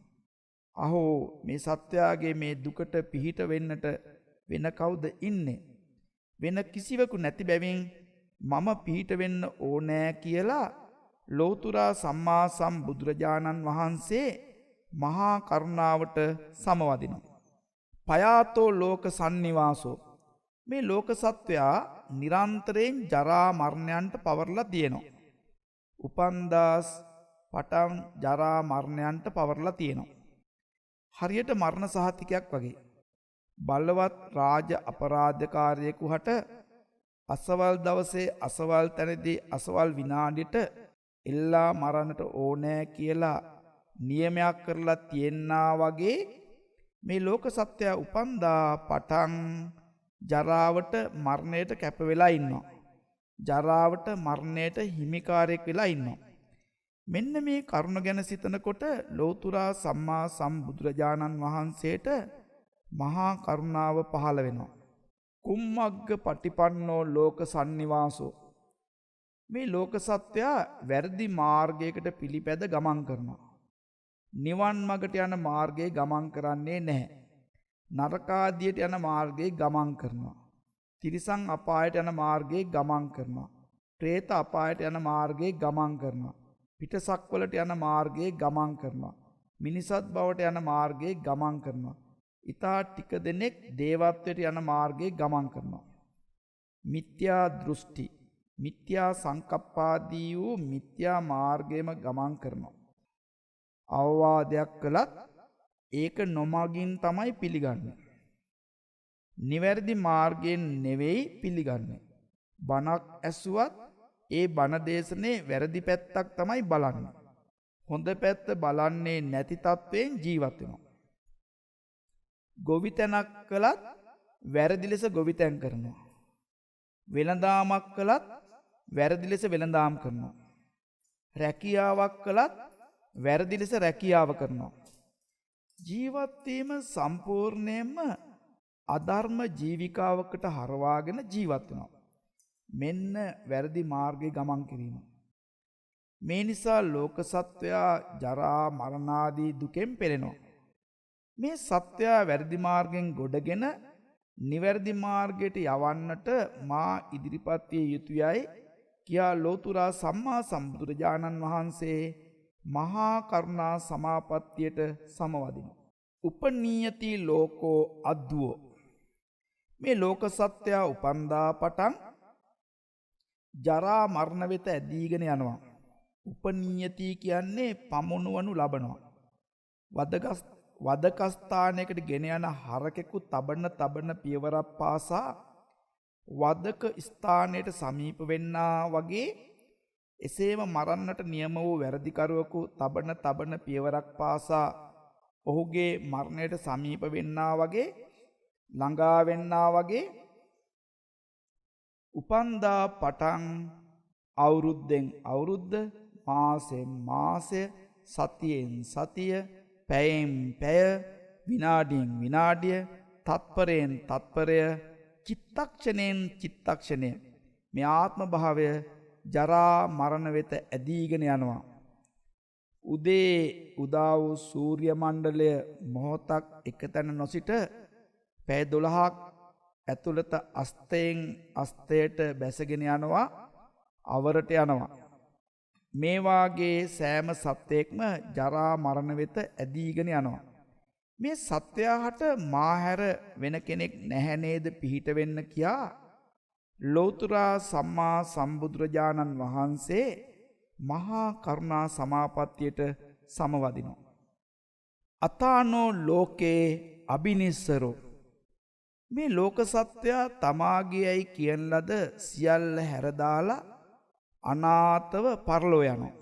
අහෝ, මේ සත්වයාගේ මේ දුකට පිහිට වෙන්නට වෙන කවුද ඉන්නේ? වෙන කිසිවෙකු නැති බැවින් මම පිහිට වෙන්න ඕනෑ කියලා ලෝතුරා සම්මා සම්බුදුරජාණන් වහන්සේ මහා කරුණාවට සමවදිනවා. පයාතෝ ලෝක සන්නිවාසෝ. මේ ලෝක සත්වයා නිරන්තරයෙන් ජරා මරණයන්ට පවරලා තියෙනවා. උපන්දාස් පටන් ජරා මරණයන්ට පවරලා තියෙනවා. හරියට මරණ සහතිකයක් වගේ. බලවත් රාජ අපරාධකාරයෙකු හට අසවල් දවසේ අසවල් තැනදී අසවල් විනාඩියට එල්ලා මරන්නට ඕනෑ කියලා නියමයක් කරලා තියෙනා වගේ මේ ලෝක සත්‍යය උපන්දා පටන් ජරාවට මරණයට කැප වෙලා ඉන්නවා. ජරාවට මරණයට හිමිකාරයෙක් වෙලා ඉන්නවා. මෙන්න මේ කරුණ ගැන සිතනකොට ලෝතුරා සම්මා සම්බුදුරජාණන් වහන්සේට මහා කරුණාව පහළ වෙනවා. කුම්මග්ග පටිපන්නෝ ලෝක සන්නිවාසෝ. මේ ලෝක සත්වයා වැරදි මාර්ගයකට පිළිපැද ගමන් කරනවා. නිවන් මගට යන මාර්ගයේ ගමන් කරන්නේ නැහැ. නරකාදියට යන මාර්ගයේ ගමන් කරනවා. තිරිසන් අපායට යන මාර්ගයේ ගමන් කරනවා. പ്രേත අපායට යන මාර්ගයේ ගමන් කරනවා. පිටසක්වලට යන මාර්ගයේ ගමන් කරනවා. මිනිසත් බවට යන මාර්ගයේ ගමන් කරනවා. ඊතා ටික දෙනෙක් දේවත්වයට යන මාර්ගයේ ගමන් කරනවා. මිත්‍යා දෘෂ්ටි, මිත්‍යා සංකප්පාදී වූ මිත්‍යා මාර්ගයේම ගමන් කරනවා. අවවාදයක් කළත් ඒක නොමගින් තමයි පිළිගන්නේ. නිවැරදි මාර්ගයෙන් නෙවෙයි පිළිගන්නේ. බණක් ඇසුවත් ඒ බණ දේශනේ වැරදි පැත්තක් තමයි බලන්නේ. හොඳ පැත්ත බලන්නේ නැති තත්වයෙන් ජීවත් වෙනවා. ගොවිතැනක් කළත් වැරදි ලෙස ගොවිතැන් කරනවා. වෙළඳාමක් කළත් වැරදි ලෙස වෙළඳාම් කරනවා. රැකියාවක් කළත් වැරදි ලෙස රැකියාව කරනවා. ජීවත් වීම සම්පූර්ණයෙන්ම අධර්ම ජීවිකාවකට හරවාගෙන ජීවත් වෙනවා. මෙන්න වැරදි මාර්ගයේ ගමන් කිරීම. මේ නිසා ලෝක සත්වයා ජරා මරණාදී දුකෙන් පෙළෙනවා. මේ සත්වයා වැරදි මාර්ගෙන් ගොඩගෙන නිවැරදි මාර්ගයට යවන්නට මා ඉදිරිපත් විය යුතුයයි කියා ලෝතුරා සම්මා සම්බුදුරජාණන් වහන්සේ මහා කරුණා සමාපත්තියට සමවදිනවා. උපනීයති ලෝකෝ අද්දුවෝ. මේ ලෝක සත්වයා උපන්දා පටන් ජරා මරණ වෙත ඇදීගෙන යනවා. උපනීයති කියන්නේ පමුණුවනු ලබනවා. වදකස්ථානයකට ගෙන යන හරකෙකු තබන පියවරක් පාසා වදක ස්ථානයට සමීප වෙන්නා වගේ එසේම මරන්නට නියම වූ වැරදිකරුවෙකු තබන පියවරක් පාසා ඔහුගේ මරණයට සමීප වෙන්නා වගේ ළඟා වෙන්නා වගේ උපන්දා පටන් අවුරුද්දෙන් අවුරුද්ද, මාසෙන් මාසය, සතියෙන් සතිය, පැයෙන් පැය, විනාඩියෙන් විනාඩිය, තත්පරයෙන් තත්පරය, චිත්තක්ෂණයෙන් චිත්තක්ෂණය මේ ආත්ම භාවය ජරා මරණ වෙත ඇදීගෙන යනවා. උදේ උදා වූ සූර්ය මණ්ඩලය මොහොතක් එකතැන නොසිට පැය 12ක් ඇතුළත අස්තයෙන් අස්තයට බැසගෙන යනවා, අවරට යනවා. මේ වාගේ සෑම සත්‍යයක්ම ජරා මරණ වෙත ඇදීගෙන යනවා. මේ සත්‍යයට මාහැර වෙන කෙනෙක් නැහැ නේද පිහිට වෙන්න කියා ලෞතර සම්මා සම්බුදුරජාණන් වහන්සේ මහා කරුණා සමාපත්තියට සමවදිනවා. අතානෝ ලෝකේ අබිනිස්සරෝ. මේ ලෝක සත්‍ය තමාගේයි කියන ලද සියල්ල හැරදාලා අනාතව පරලෝ යනවා.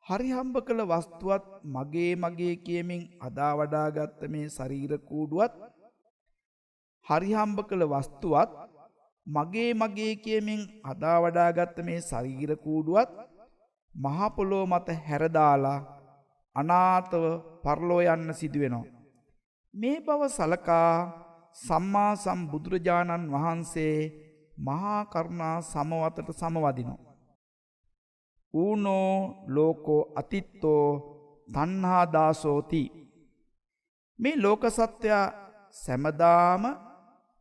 හරි හම්බ කළ වස්තුවත් මගේ කියමින් අදා වඩාගත්ත මේ ශරීර කූඩුවත්, හරි හම්බ කළ වස්තුවත් මගේ කියමින් අදා වඩාගත්ත මේ ශරීර කූඩුවත් මහ පොළොව මත හැරදාලා අනාතව පරලෝ යන්න සිදු වෙනවා. මේ බව සලකා සම්මා සම්බුදුරජාණන් වහන්සේ මහා කරුණා සමවතට සමවදිනවා. ඌනෝ ලෝකෝ අතිත්තෝ තණ්හා දාසෝති. මේ ලෝක සත්‍ය සැමදාම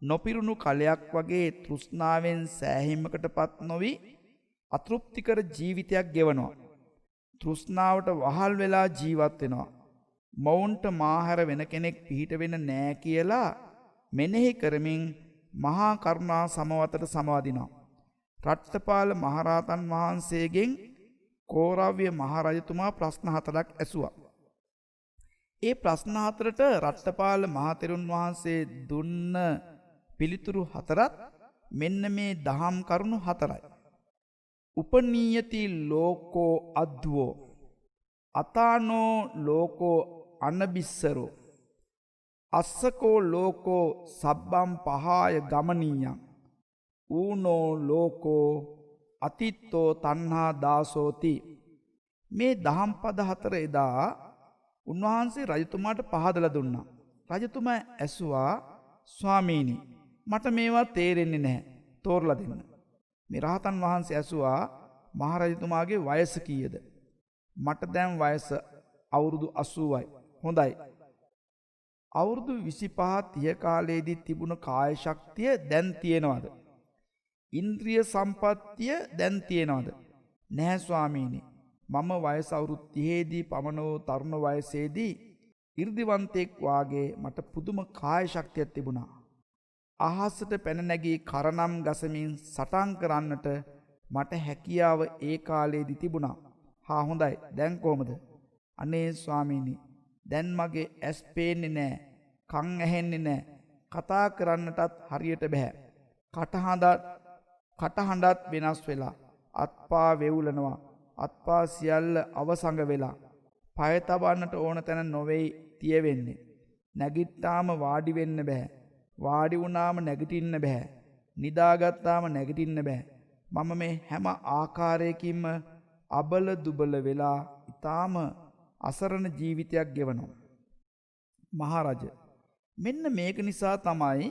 නොපිරුණු කලයක් වගේ තෘෂ්ණාවෙන් සෑහීමකටපත් නොවි අතෘප්තිකර ජීවිතයක් ගෙවනවා. තෘෂ්ණාවට වහල් වෙලා ජීවත් වෙනවා. මොවුන්ට මාහැර වෙන කෙනෙක් පිහිට වෙන්න නෑ කියලා මෙනෙහි කරමින් මහා කරුණා සමවතට සමවදිනවා. රට්ටපාල මහරහතන් වහන්සේගෙන් කෝරව්‍ය මහරජතුමා ප්‍රශ්න 4ක් ඇසුවා. ඒ ප්‍රශ්න 4ට රට්ටපාල මහතෙරුන් වහන්සේ දුන්න පිළිතුරු 4ත් මෙන්න මේ දහම් කරුණු 4යි. උපනීයති ලෝකෝ අද්වෝ අතානෝ ලෝකෝ අනබිස්සරෝ අස්සකෝ ලෝකෝ සබ්බම් පහාය ගමනීයං ඌනෝ ලෝකෝ අතිත්තෝ තණ්හා දාසෝති. මේ දහම් පද 4 එදා උන්වහන්සේ රජතුමාට පහදලා දුන්නා. රජතුමා ඇසුවා, ස්වාමීනි මට මේවා තේරෙන්නේ නැහැ, තෝරලා දෙන්න. මේ රහතන් වහන්සේ ඇසුවා, මහරජතුමාගේ වයස කීයද? මට දැන් වයස අවුරුදු 80යි. හොඳයි. අවුරුදු 25-30 කාලයේදී තිබුණ කාය ශක්තිය දැන් තියෙනවද? ඉන්ද්‍රිය සම්පත්තිය දැන් තියෙනවද? නැහැ ස්වාමීනි. මම වයස අවුරුදු 30දී පමණ වූ තරුණ වයසේදී 이르දිවන්තෙක් වාගේ මට පුදුම කාය ශක්තියක් තිබුණා. අහසට පැන නැගී කරනම් ගසමින් සටන් කරන්නට මට හැකියාව ඒ කාලේදී තිබුණා. හා හොඳයි. දැන් කොහොමද? අනේ ස්වාමීනි, දැන් මගේ ඇස් පේන්නේ නැහැ, කන් ඇහෙන්නේ නැහැ, කතා කරන්නටත් හරියට බෑ. කටහඬත් වෙනස් වෙලා, අත්පා වෙවුලනවා, අත්පා සියල්ල අවසඟ වෙලා, පය තබන්නට ඕන තැන නොවේයි තියවෙන්නේ. නැගිට්ටාම වාඩි වෙන්න බෑ, වාඩි වුණාම නැගිටින්න බෑ, නිදාගත්තාම නැගිටින්න බෑ. මම මේ හැම ආකාරයකින්ම අබල දුබල වෙලා ඊටාම අසරණ ජීවිතයක් ගෙවනවා. මහරජ, මෙන්න මේක නිසා තමයි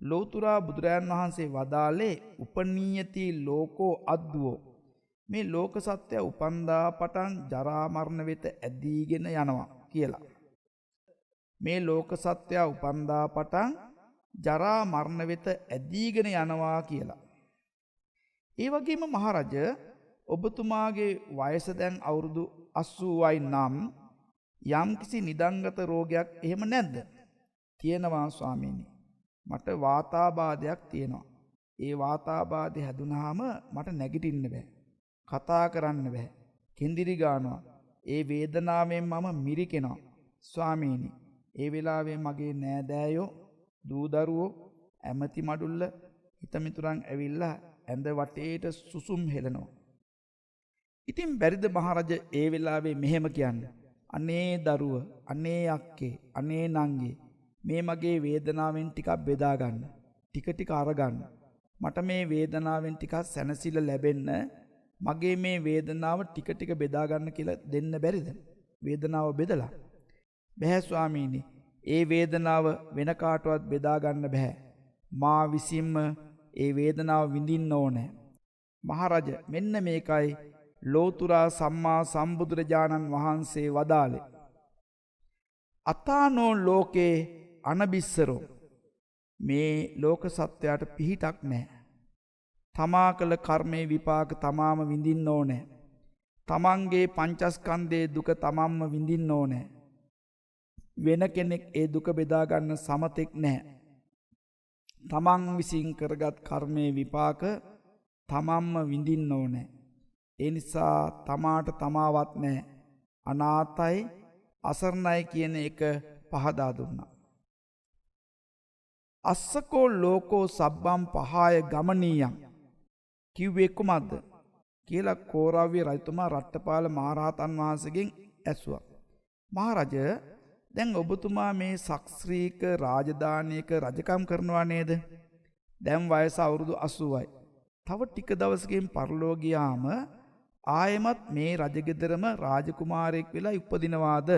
ලෞතර බුදුරයන් වහන්සේ වදාළේ උපනීයති ලෝකෝ අද්වෝ. මේ ලෝක සත්‍ය උපන්දා පටන් ජරා මරණ වෙත ඇදීගෙන යනවා කියලා. මේ ලෝක සත්‍ය උපන්දා පටන් ජරා මරණ වෙත ඇදීගෙන යනවා කියලා. ඒ වගේම මහරජ, ඔබතුමාගේ වයස දැන් අවුරුදු 80යි නම් යම්කිසි නිදංගත රෝගයක් එහෙම නැද්ද? තියෙනවා ස්වාමීනි. මට වාතාබාධයක් තියෙනවා. ඒ වාතාබාධය හැදුනහම මට නැගිටින්න බෑ, කතා කරන්න බෑ, කෙන්දිරි ගන්නවා. ඒ වේදනාවෙන් මම මිරිකෙනවා. ස්වාමීනි, ඒ වෙලාවේ මගේ නෑදෑයෝ, දූ දරුවෝ, ඇමති මඩුල්ල, හිතමිතුරන් ඇවිල්ලා ඇඳ වටේට සුසුම් හෙලනවා. ඉතින් බැරිද මහරජ ඒ වෙලාවේ මෙහෙම කියන්න? අනේ දරුව, අනේ අක්කේ, අනේ නංගී, මේ මගේ වේදනාවෙන් ටිකක් බෙදා ගන්න, ටික ටික අරගන්න. මට මේ වේදනාවෙන් ටිකක් සැනසෙල්ල ලැබෙන්න මගේ මේ වේදනාව ටික ටික බෙදා ගන්න කියලා දෙන්න බැරිද? වේදනාව බෙදලා. බෑ ස්වාමීනි, ඒ වේදනාව වෙන කාටවත් බෙදා ගන්න බෑ. මා විසින්ම ඒ වේදනාව විඳින්න ඕනේ. මහරජ මෙන්න මේකයි ලෝතුරා සම්මා සම්බුදුරජාණන් වහන්සේ වදාළේ. අතානෝ ලෝකේ අනබිස්සරෝ. මේ ලෝක සත්‍යයට පිහිටක් නැහැ. තමා කළ කර්මයේ විපාක තමාම විඳින්න ඕනේ. තමන්ගේ පංචස්කන්ධයේ දුක තමන්ම විඳින්න ඕනේ. වෙන කෙනෙක් ඒ දුක බෙදා ගන්න සමතෙක් නැහැ. තමන් විසින් කරගත් කර්මයේ විපාක තමන්ම විඳින්න ඕනේ. ඒ නිසා තමාට තමාවත් නැහැ. අනාතයි අසරණයි කියන එක පහදා දුන්නා. අස්සකෝ ලෝකෝ සබ්බම් පහාය ගමනීයං කිව්වේ කුමක්ද කියලා කෝරව්‍ය රජතුමා රට්ටපාල මහරහතන් වහන්සේගෙන් ඇසුවා. මහරජ දැන් ඔබතුමා මේ ශක්‍රීක රාජධානියක රජකම් කරනවා නේද? දැන් වයස අවුරුදු 80යි. තව ටික දවසකින් පරලෝ ගියාම ආයෙමත් මේ රජගෙදරම රාජකුමාරයෙක් වෙලා උපදිනවාද?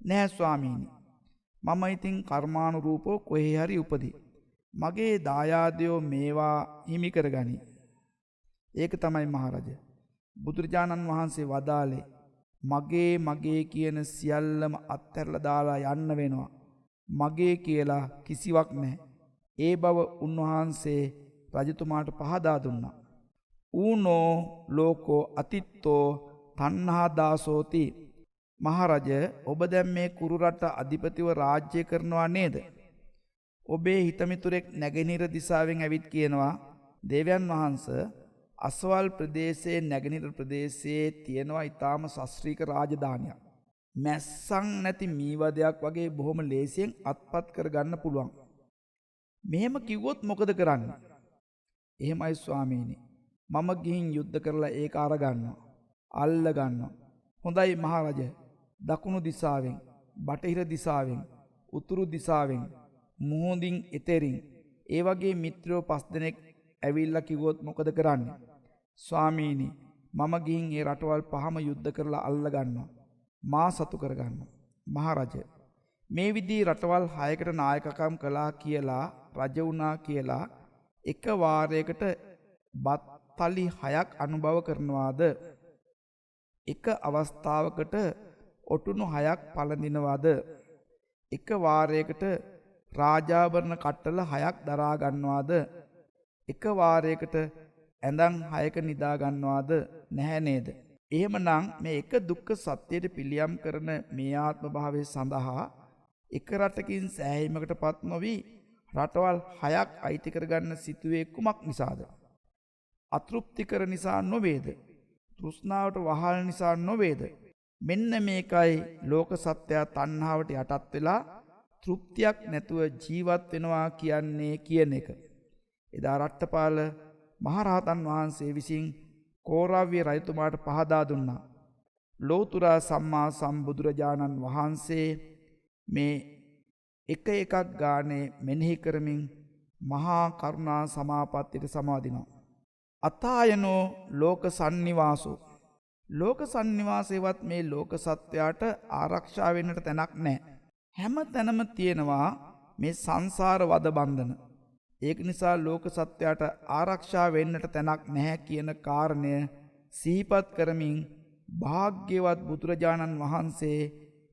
නෑ ස්වාමීනි. මම ඉතින් කර්මානුරූපව කොහේ හරි උපදී. මගේ දායාදයෝ මේවා හිමි කරගනි. ඒක තමයි මහරජ. බුදුරජාණන් වහන්සේ වදාළේ මගේ කියන සියල්ලම අත්හැරලා දාලා යන්න වෙනවා. මගේ කියලා කිසිවක් නැහැ. ඒ බව උන්වහන්සේ රජතුමාට පහදා දුන්නා. ඌනෝ ලෝකෝ අතිත්තෝ තණ්හා දාසෝති. මහරජ ඔබ දැන් මේ කුරු රට අධිපතිව රාජ්‍ය කරනවා නේද? ඔබේ හිතමිතුරෙක් නැගෙනහිර දිසාවෙන් ඇවිත් කියනවා දේවයන් වහන්සේ අසවල් ප්‍රදේශයේ නැගෙනහිර ප්‍රදේශයේ තියෙනවා ඊටාම ශාස්ත්‍රීය රාජධානියක්. මැස්සන් නැති මීවදයක් වගේ බොහොම ලේසියෙන් අත්පත් කරගන්න පුළුවන්. මෙහෙම කිව්වොත් මොකද කරන්නේ? එහෙමයි ස්වාමීනි. මම ගිහින් යුද්ධ කරලා ඒක අරගන්නවා. අල්ල ගන්නවා. හොඳයි මහරජ. දකුණු දිසාවෙන්, බටහිර දිසාවෙන්, උතුරු දිසාවෙන්, මුහුදින් එතෙරින් ඒ වගේ මිත්‍රයෝ 5 දෙනෙක් ඇවිල්ලා කිව්වොත් මොකද කරන්නේ? ස්වාමීනි මම ගිහින් ඒ රටවල් පහම යුද්ධ කරලා අල්ල ගන්නවා. මා සතු කරගන්නවා. මහරජ මේ විදිහේ රටවල් 6කට නායකකම් කළා කියලා රජ වුණා කියලා එක වාරයකට බත්තලි 6ක් අනුභව කරනවාද? එක අවස්ථාවකට ඔටුනු 6ක් පළඳිනවාද? එක වාරයකට රාජාභරණ කට්ටල 6ක් දරා ගන්නවාද? එක වාරයකට ඇඳන් 6ක නිදා ගන්නවාද? නැහැ නේද? එහෙමනම් මේ එක දුක්ඛ සත්‍යයට පිළියම් කරන මේ ආත්ම භාවයේ සඳහා එක රටකින් සෑහීමකටපත් නොවි රටවල් 6ක් අයිති කරගන්න සිටුවේ කුමක් නිසාද? අතෘප්තිකර නිසා නොවේද? තෘෂ්ණාවට වහල් නිසා නොවේද? මෙන්න මේකයි ලෝක සත්‍යය තණ්හාවට යටත් වෙලා තෘප්තියක් නැතුව ජීවත් වෙනවා කියන්නේ කියන එක. එදා රට්ටපාල මහරහතන් වහන්සේ විසින් කෝරව්‍ය රජතුමාට පහදා දුන්නා. ලෝතුරා සම්මා සම්බුදුරජාණන් වහන්සේ මේ එක එකක් ගානේ මෙනෙහි කරමින් මහා කරුණා සමාපත්තියට සමාදිනවා. අතායනෝ ලෝක සන්නිවාසෝ. ලෝක සන්නිවාසේවත් මේ ලෝක සත්‍යයට ආරක්ෂා වෙන්නට තැනක් නැහැ. හැම තැනම තියෙනවා මේ සංසාර වද බන්ධන. ඒක නිසා ලෝක සත්‍යයට ආරක්ෂා වෙන්නට තැනක් නැහැ කියන කාරණය සිහිපත් කරමින් භාග්‍යවත් බුදුරජාණන් වහන්සේ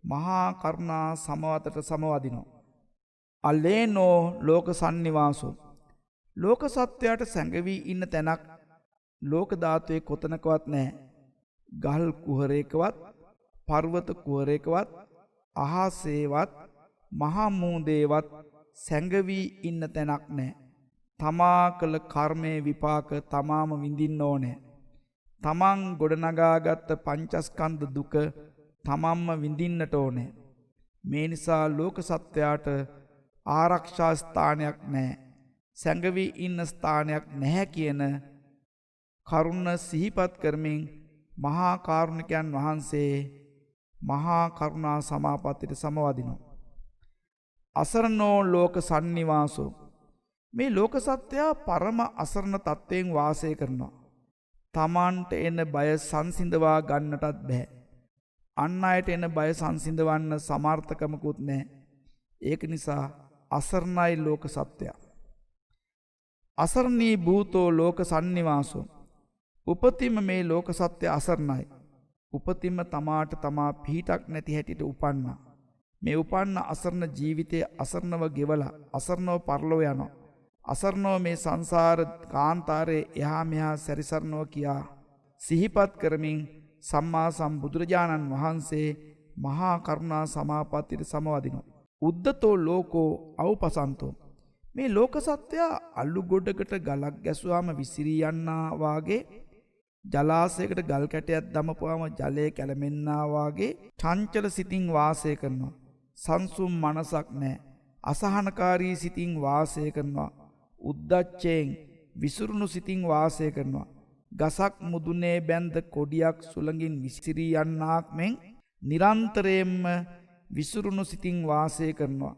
මහා කරුණා සමවතට සමවදිනවා. අලේනෝ ලෝක සන්නිවාසෝ. ලෝක සත්‍යයට සැඟවී ඉන්න තැනක් ලෝක ධාතුවේ කොතනකවත් නැහැ. ගල් කුහරයකවත්, පර්වත කුහරයකවත්, අහසේවත්, මහා මූදේවත් සැඟවී ඉන්න තැනක් නැහැ. තමා කළ කර්මයේ විපාක තමාම විඳින්න ඕනේ. තමන් ගොඩනගාගත් පංචස්කන්ධ දුක තමන්ම විඳින්නට ඕනේ. මේ නිසා ලෝක සත්‍යයට ආරක්ෂා ස්ථානයක් නැහැ. සැඟවී ඉන්න ස්ථානයක් නැහැ කියන කරුණ සිහිපත් කරමින් මහා කාරුණිකයන් වහන්සේ මහා කරුණා සමාපත්තියට සමවදිනවා. අසරණෝ ලෝක සන්නිවාසෝ. මේ ලෝක සත්‍යය පරම අසරණ තත්වයෙන් වාසය කරනවා. තමන්ට එන බය සංසිඳවා ගන්නටත් බෑ. අන් අයට එන බය සංසිඳවන්න සමර්ථකමකුත් නැහැ. ඒක නිසා අසරණයි ලෝක සත්‍යය. අසරණී භූතෝ ලෝක සන්නිවාසෝ. උපතින්ම මේ ලෝක සත්‍ය අසරණයි. උපතින්ම තමාට තමා පිහිටක් නැති හැටියට උපන්නා. මේ උපන්න අසරණ ජීවිතයේ අසරණව ගෙවලා අසරණව පරලොව යනවා. අසරණව මේ සංසාර කාන්තාරයේ එහා මෙහා සැරිසරනවා කියා සිහිපත් කරමින් සම්මා සම්බුදුරජාණන් වහන්සේ මහා කරුණා සමාපත්තියට සමවදිනවා. උද්දතෝ ලෝකෝ අවපසන්තෝ. මේ ලෝක සත්‍යය අල්ලු ගොඩකට ගලක් ගැසුවාම විසිරී යන්නා වාගේ, ජලාශයකට ගල් කැටයක් දමපුවාම ජලය කැළමෙන්නා වාගේ චංචල සිතින් වාසය කරනවා. සංසුම් මනසක් නැහැ. අසහනකාරී සිතින් වාසය කරනවා. උද්දච්චයෙන් විසිරුණු සිතින් වාසය කරනවා. ගසක් මුදුනේ බැඳ කොඩියක් සුළඟින් විසිරී යන්නාක් මෙන් නිරන්තරයෙන්ම විසිරුණු සිතින් වාසය කරනවා.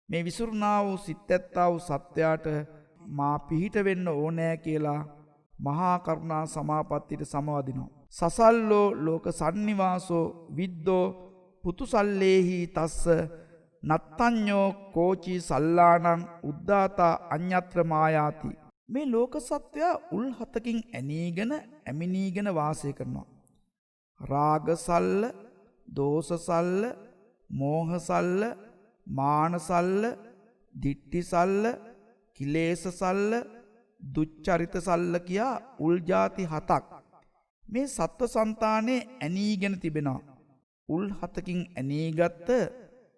මේ විසිරුණා වූ සිත් ඇත්තා වූ සත්‍යයට මා පිහිට වෙන්න ඕනෑ කියලා මහා කරුණා සමාපත්තියට සමවදිනවා. සසල්ලෝ ලෝක සන්නිවාසෝ විද්දෝ පුතුසල්ලේහි තස්ස නත්තඤ්ඤෝ කෝචි සල්ලානං උද්දාතා අඤ්ඤත්‍ර මායාති. මේ ලෝක සත්‍යය උල් හතකින් ඇනීගෙන ඇමිනීගෙන වාසය කරනවා. රාගසල්ල, දෝසසල්ල, මෝහසල්ල, මානසල්ල, දිට්ඨිසල්ල, කිලේශසල්ල, දුච්චරිතසල්ල කියා උල් ಜಾති හතක් මේ සත්ව సంతානේ ඇනීගෙන තිබෙනවා. උල් හතකින් ඇනීගත්ත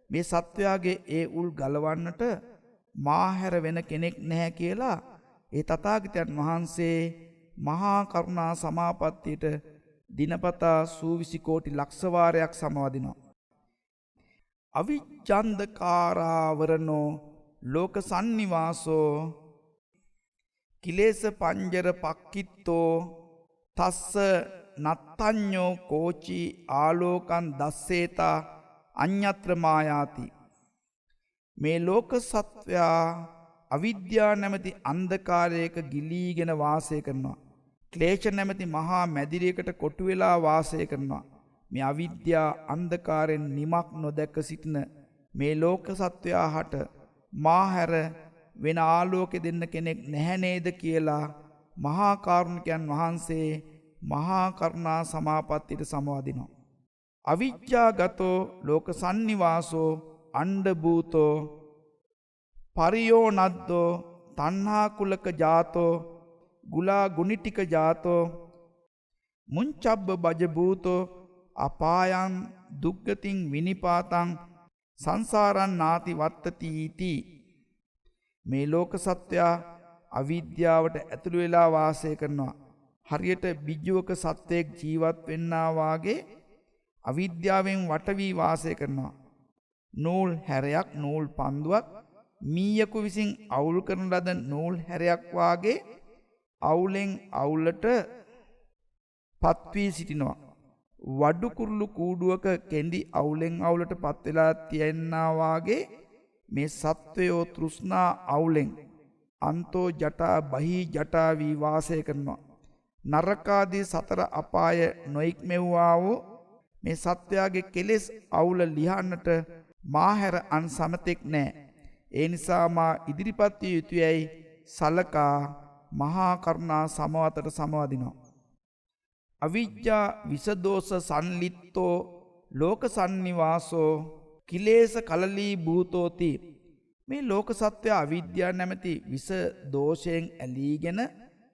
මේ සත්වයාගේ ඒ උල් ගලවන්නට මාහැර වෙන කෙනෙක් නැහැ කියලා ඒ තථාගතයන් වහන්සේ මහා කරුණා සමාපත්තියට දිනපතා සූවිසි කෝටි ලක්ෂ වාරයක් සමවදිනවා. අවිච්ඡන්දකාරාවරණෝ ලෝක සන්නිවාසෝ කිලේශ පංජර පක්කිත්තෝ තස්ස නත්තඤ්ඤෝ කෝචි ආලෝකං දස්සේතා අඤ්ඤත්‍ර මායාති. මේ ලෝක සත්වයා අවිද්‍යාව නැමැති අන්ධකාරයක ගිලීගෙන වාසය කරනවා. ක්ලේශ නැමැති මහා මැදිරියකට කොටු වෙලා වාසය කරනවා. මේ අවිද්‍යා අන්ධකාරයෙන් නිමක් නොදැක සිටින මේ ලෝක සත්වයා හට මාහැර වෙන ආලෝකෙ දෙන්න කෙනෙක් නැහැ නේද කියලා මහා කාරුණිකයන් වහන්සේ මහා කරුණා සමාපත්තියට සමවදිනවා. අවිජ්ජාගතෝ ලෝක සන්නිවාසෝ අණ්ඩ භූතෝ පරියෝනද්දෝ තණ්හා කුලක ජාතෝ ගුලා ගුණිටික ජාතෝ මුංචබ්බ බජ භූතෝ අපායන් දුක්ගතින් විනිපාතං සංසාරං නාති වත්තති इति. මේ ලෝක සත්‍යය අවිද්‍යාවට ඇතුළු වෙලා වාසය කරනවා. හරියට බිජ්ජුවක සත්වයෙක් ජීවත් වෙන්නා වාගේ අවිද්‍යාවෙන් වට වී වාසය කරනවා. නූල් හැරයක්, නූල් පන්දුවක් මීයකු විසින් අවුල් කරන ලද නූල් හැරයක් වාගේ අවුලෙන් අවුලට පත්වී සිටිනවා. වඩු කුරුළු කූඩුවක කෙඳි අවුලෙන් අවුලට පත් වෙලා තියෙනා වාගේ මේ සත්වයෝ තෘෂ්ණා අවුලෙන් අන්තෝ ජටා බහි ජටා වී වාසය කරනවා. නරකාදී සතර අපාය නොඉක්මෙව්වා වූ මේ සත්වයාගේ කෙලෙස් අවුල ලිහන්නට මාහැර අන් සමතෙක් නැහැ. ඒ නිසා මා ඉදිරිපත් විය යුතුයයි සලකා මහා කරුණා සමවතට සමවදිනවා. අවිජ්ජා විසදෝෂ සංලිත්තෝ ලෝක සන්නිවාසෝ කිලේශ කලලී භූතෝති. මේ ලෝක සත්වය අවිද්‍යාව නැමැති විස දෝෂයෙන් ඇලීගෙන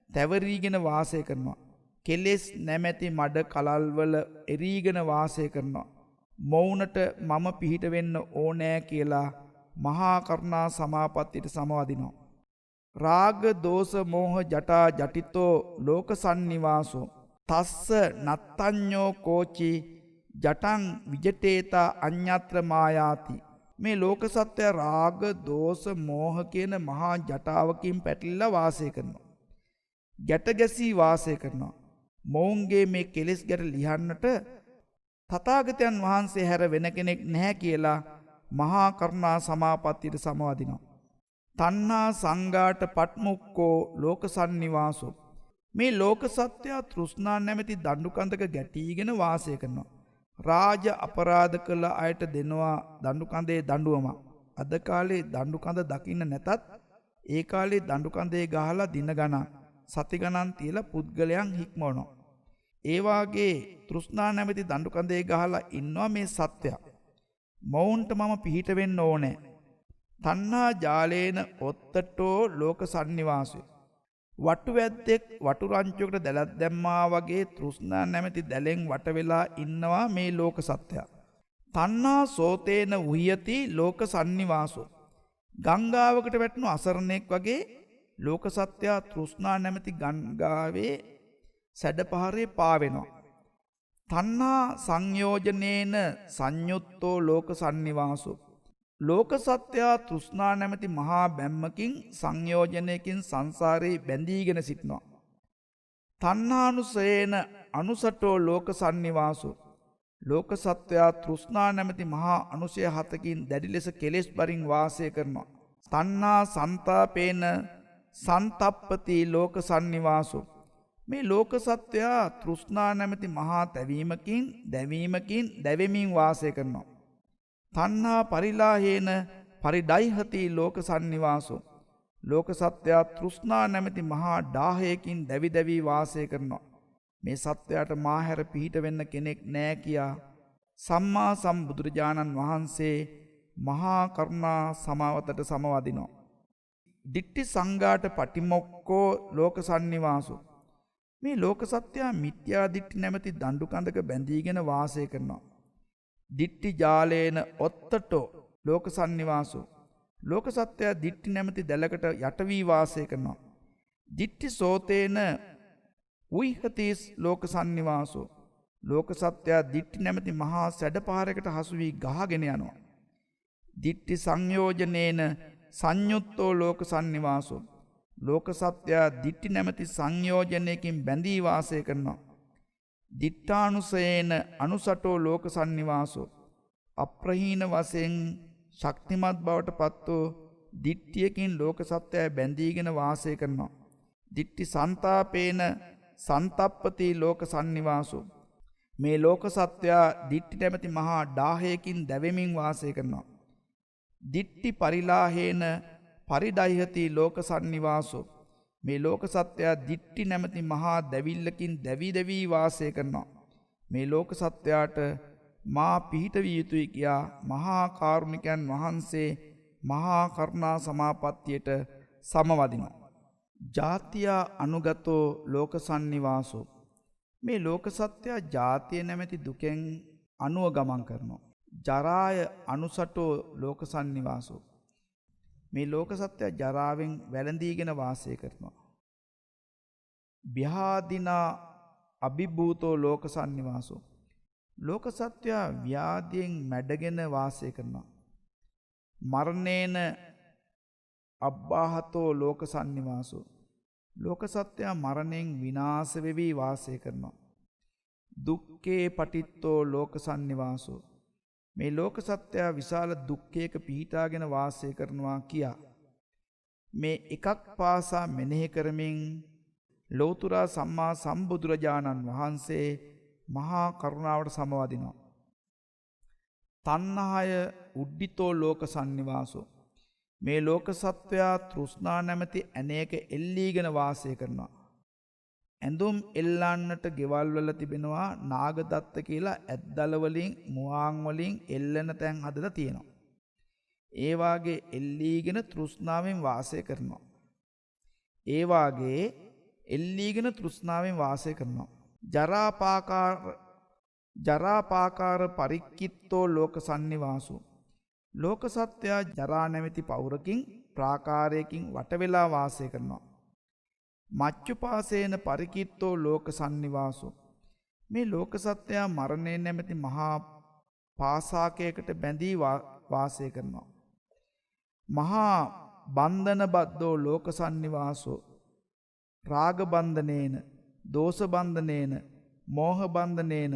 තැවරීගෙන වාසය කරනවා. කෙලෙස් නැමැති මඩ කලල්වල එරීගෙන වාසය කරනවා. මෞනට මම පිහිට වෙන්න ඕනෑ කියලා මහා කරුණා සමාපත්තියට සමවදිනවා. රාග දෝෂ මෝහ ජටා ජටිතෝ ලෝක සන්නිවාසෝ තස්ස නත්තඤ්ඤෝ කෝචි ජටං විජටේතා අඤ්ඤත්‍ර මායාති. මේ ලෝක සත්‍ය රාග දෝෂ මෝහ කියන මහා ජටාවකින් පැටලිලා වාසය කරනවා. ගැට ගැසී වාසය කරනවා. මොවුන්ගේ මේ කෙලෙස් ගැට ලිහන්නට තථාගතයන් වහන්සේ හැර වෙන කෙනෙක් නැහැ කියලා මහා කරුණා සමාපත්තියට සමවදිනවා. තණ්හා සංඝාට පට්මුක්කෝ ලෝක සන්නිවාසෝ. මේ ලෝක සත්‍යය තෘෂ්ණා නැමැති දඬු කඳක ගැටීගෙන වාසය කරනවා. රාජ අපරාධ කළ අයට දෙනවා දඬු කඳේ දඬුවම. අද කාලේ දඬු කඳ දකින්න නැතත් ඒ කාලේ දඬු කඳේ ගහලා දින ගණන් සති ගණන් තියලා පුද්ගලයන් හික්මවනවා. ඒ වාගේ තෘෂ්ණා නැමැති දඬු කඳේ ගහලා ඉන්නවා මේ සත්‍යය. මොවුන්ට මම පිහිට වෙන්න ඕනේ. තණ්හා ජාලේන ඔත්තටෝ ලෝක සන්නිවාසය. වටු වැද්දෙක් වටු රංචුවකට දැලක් දැම්මා වගේ තෘෂ්ණා නැමැති දැලෙන් වට වෙලා ඉන්නවා මේ ලෝක සත්‍යය. තණ්හා සෝතේන උහියති ලෝක සන්නිවාසෝ. ගංගාවකට වැටුණු අසරණෙක් වගේ ලෝක සත්‍යය තෘෂ්ණා නැමැති ගංගාවේ සැඩපහරේ පාවෙනවා. තණ්හා සංයෝජනේන සංයුත්තෝ ලෝක සන්නිවාසෝ. ලෝක සත්‍යය තෘෂ්ණා නැමැති මහා බැම්මකින් සංයෝජනයකින් සංසාරේ බැඳීගෙන සිටිනවා. තණ්හානුසයේන අනුසටෝ ලෝක සන්නිවාසෝ. ලෝක සත්වයා තෘෂ්ණා නැමැති මහා අනුසය හතකින් දැඩි ලෙස කෙලෙස් බරින් වාසය කරනවා. තණ්හා සන්තාපේන සන්තප්පති ලෝක සන්නිවාසෝ. මේ ලෝක සත්වයා තෘෂ්ණා නැමැති මහා තැවීමකින් දැවෙමින් වාසය කරනවා. තණ්හා පරිලාහේන පරිඩයිහති ලෝක සන්නිවාසෝ. ලෝක සත්වයා තෘෂ්ණා නැමැති මහා ඩාහයකින් දැවි වාසය කරනවා. මේ සත්වයාට මාහැර පිහිට වෙන්න කෙනෙක් නෑ කියා සම්මා සම්බුදුරජාණන් වහන්සේ මහා කරුණා සමාවතට සමවදිනවා. දිට්ඨි සංඝාට පටිමොක්කෝ ලෝක සන්නිවාසෝ. මේ ලෝක සත්‍යය මිත්‍යා දිට්ඨි නැමැති දඬු කඳක බැඳීගෙන වාසය කරනවා. දිට්ඨි ජාලේන ඔත්තටෝ ලෝක සන්නිවාසෝ. ලෝක සත්‍යය දිට්ඨි නැමැති දැලකට යට වී වාසය කරනවා. දිට්ඨි සෝතේන උයිහතිස් ලෝක සන්නිවාසෝ. ලෝක සත්‍යය දිට්ඨි නැමැති මහා සැඩපහරකට හසු වී ගහගෙන යනවා. දිට්ඨි සංයෝජනේන සංයුත්තෝ ලෝක සන්නිවාසෝ. ලෝක සත්‍යය දිට්ඨි නැමැති සංයෝජනයකින් බැඳී වාසය කරනවා. දිට්ඨානුසයේන අනුසටෝ ලෝක සන්නිවාසෝ. අප්‍රහීන වශයෙන් ශක්තිමත් බවට පත්වෝ දිට්ඨියකින් ලෝක සත්‍යය බැඳීගෙන වාසය කරනවා. දිට්ඨි සන්තාපේන සන්තප්පති ලෝක සන්නිවාසෝ. මේ ලෝක සත්වයා දිට්ඨි නැමැති මහා ඩාහයකින් දැවෙමින් වාසය කරනවා. දිට්ඨි පරිලාහේන පරිඩයිහති ලෝක සන්නිවාසෝ. මේ ලෝක සත්වයා දිට්ඨි නැමැති මහා දැවිල්ලකින් දැවි වාසය කරනවා. මේ ලෝක සත්වයාට මා පිහිට විය යුතුයි කියා මහා කාරුණිකයන් වහන්සේ මහා කරුණා සමාපත්තියට සමවදිනවා. ජාතියා අනුගතෝ ලෝක සන්නිවාසෝ. මේ ලෝක සත්‍යය ජාතිය නැමැති දුකෙන් අනුව ගමන් කරනවා. ජරාය අනුසටෝ ලෝක සන්නිවාසෝ. මේ ලෝක සත්‍යය ජරාවෙන් වැළඳීගෙන වාසය කරනවා. ව්‍යාධිනා අභිභූතෝ ලෝක සන්නිවාසෝ. ලෝක සත්‍යය ව්‍යාධියෙන් මැඩගෙන වාසය කරනවා. මරණේන අබ්බාහතෝ ලෝක සන්නිවාසෝ. ලෝක සත්‍යය මරණයෙන් විනාශ වෙවි වාසය කරනවා. දුක්ඛේ පටිත්තෝ ලෝක සන්නිවාසෝ. මේ ලෝක සත්‍යය විශාල දුක්ඛයක පිහිටාගෙන වාසය කරනවා කියා මේ එකක් පාසා මෙනෙහි කරමින් ලෞතර සම්මා සම්බුදුරජාණන් වහන්සේ මහා කරුණාවට සමවදිනවා. තණ්හාය උඩ්ඩිතෝ ලෝක සන්නිවාසෝ. මේ ලෝක සත්වයා තෘෂ්ණා නැමැති ඇණයක එල්ලීගෙන වාසය කරනවා. ඇඳුම් එල්ලන්නට ගෙවල් වල තිබෙනවා නාගදත්ත කියලා ඇද්දල වලින් මුවාන් වලින් එල්ලන තැන් හදලා තියෙනවා. ඒ වාගේ එල්ලීගෙන තෘෂ්ණාවෙන් වාසය කරනවා. ඒ වාගේ එල්ලීගෙන තෘෂ්ණාවෙන් වාසය කරනවා. ජරාපාකාර පරික්කිත්තෝ ලෝක සන්නිවාසෝ. ලෝක සත්‍යය ජරා නැමැති පවුරකින් ප්‍රාකාරයකින් වටවෙලා වාසය කරනවා. මච්චුපාසේන පරිකිත්තෝ ලෝක සන්නිවාසෝ. මේ ලෝක සත්‍යය මරණය නැමැති මහා පාසාකයකට බැඳී වාසය කරනවා. මහා බන්ධන බද්දෝ ලෝක සන්නිවාසෝ. රාග බන්ධනේන දෝෂ බන්ධනේන මෝහ බන්ධනේන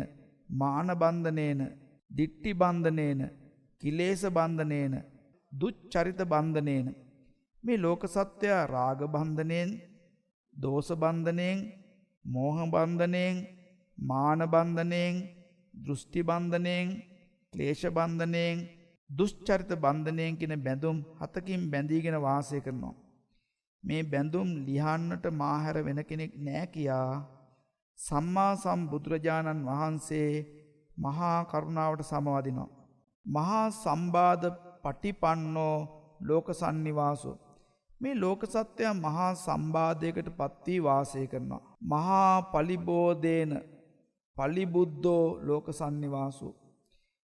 මාන බන්ධනේන දිට්ඨි බන්ධනේන කිලේශ බන්ධනේන දුච්චරිත බන්ධනේන. මේ ලෝක සත්‍යය රාග බන්ධනයෙන් දෝෂ බන්ධනයෙන් මෝහ බන්ධනයෙන් මාන බන්ධනයෙන් දෘෂ්ටි බන්ධනයෙන් ක්ලේශ බන්ධනයෙන් දුෂ්චරිත බන්ධනයෙන් කියන බැඳුම් 7කින් බැඳීගෙන වාසය කරනවා. මේ බැඳුම් ලිහන්නට මාහැර වෙන කෙනෙක් නැහැ කියා සම්මා සම්බුදුරජාණන් වහන්සේ මහා කරුණාවට සමවදිනවා. මහා සම්බාධ පටිපන්නෝ ලෝක සන්නිවාසෝ. මේ ලෝක සත්‍යය මහා සම්බාධයකට පත් වී වාසය කරනවා. මහා පලිබෝධේන පලිබුද්ධෝ ලෝක සන්නිවාසෝ.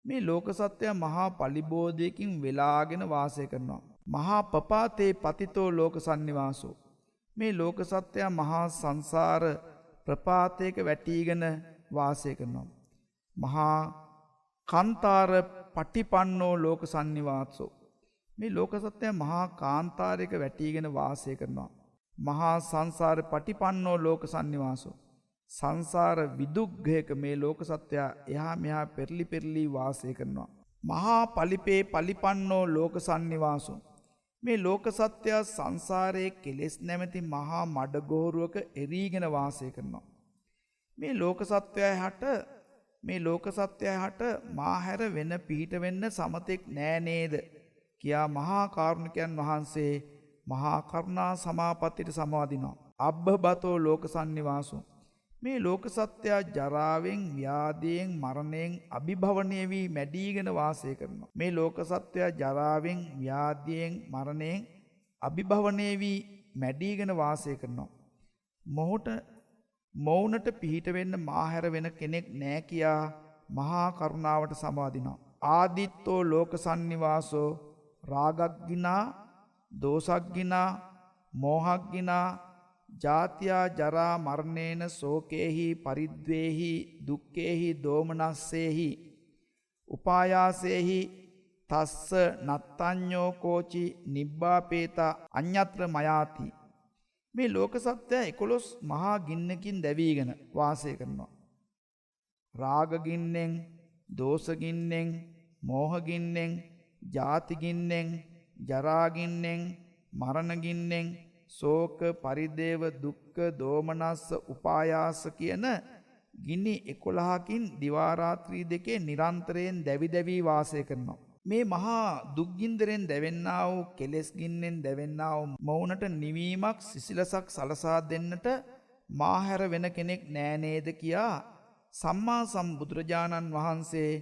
මේ ලෝක සත්‍යය මහා පලිබෝධයකින් වෙලාගෙන වාසය කරනවා. මහා පපාතේ පතිතෝ ලෝක සන්නිවාසෝ. මේ ලෝක සත්‍යය මහා සංසාර ප්‍රපාතයක වැටීගෙන වාසය කරනවා. මහා කාන්තාර පටිපන්නෝ ලෝක සන්නිවාසෝ. මේ ලෝක සත්‍යය මහා කාන්තාරයක වැටීගෙන වාසය කරනවා. මහා සංසාර පටිපන්නෝ ලෝක සන්නිවාසෝ. සංසාර විදුග්ගයක මේ ලෝක සත්‍යය එහා මෙහා පෙරලි පෙරලි වාසය කරනවා. මහා පලිපේ පලිපන්නෝ ලෝක සන්නිවාසෝ. මේ ලෝක සත්‍යය සංසාරයේ කෙලෙස් නැමැති මහා මඩගෝරුවක එරීගෙන වාසය කරනවා. මේ ලෝක සත්‍යය හට මාහැර වෙන පිහිට වෙන්න සමතෙක් නෑ නේද කියා මහා කාරුණිකයන් වහන්සේ මහා කරුණා සමාපත්තියට සමවදිනවා. අබ්බබතෝ ලෝක සන්නිවාසෝ. මේ ලෝක සත්‍යය ජරාවෙන් ව්‍යාධියෙන් මරණයෙන් අභිභවනය වී මැඩීගෙන වාසය කරනවා. මේ ලෝක සත්‍යය ජරාවෙන් ව්‍යාධියෙන් මරණයෙන් අභිභවනය වී මැඩීගෙන වාසය කරනවා. මොවුනට පිහිට වෙන්න මාහැර වෙන කෙනෙක් නෑ කියා මහා කරුණාවට සමවදිනවා. ආදිත්තෝ ලෝක සන්නිවාසෝ රාගග්ගිනා දෝසග්ගිනා මෝහග්ගිනා ජාත්‍යා ජරා මරණේන සෝකේහි පරිද්වේහි දුක්ඛේහි දෝමනස්සේහි උපායාසේහි තස්ස නත්තඤ්ඤෝ කෝචි නිබ්බාපේතා අඤ්ඤත්‍ර මයාති. මේ ලෝක සත්‍යය 11 මහා ගින්නකින් දැවීගෙන වාසය කරනවා. රාග ගින්නෙන්, දෝෂ ගින්නෙන්, මෝහ ගින්නෙන්, ජාති ගින්නෙන්, ජරා ගින්නෙන්, මරණ ගින්නෙන්, ශෝක පරිදේව දුක්ඛ දෝමනස්ස උපායාස කියන ගිනි 11කින් දිවා රාත්‍රී දෙකේ නිරන්තරයෙන් දැවි දැවි වාසය කරනවා. මේ මහා දුක්ගින්දරෙන් දැවෙන්නා වූ කෙලෙස් ගින්නෙන් දැවෙන්නා වූ මොවුනට නිවීමක් සිසිලසක් සලසා දෙන්නට මාහැර වෙන කෙනෙක් නෑ නේද කියා සම්මා සම්බුදුරජාණන් වහන්සේ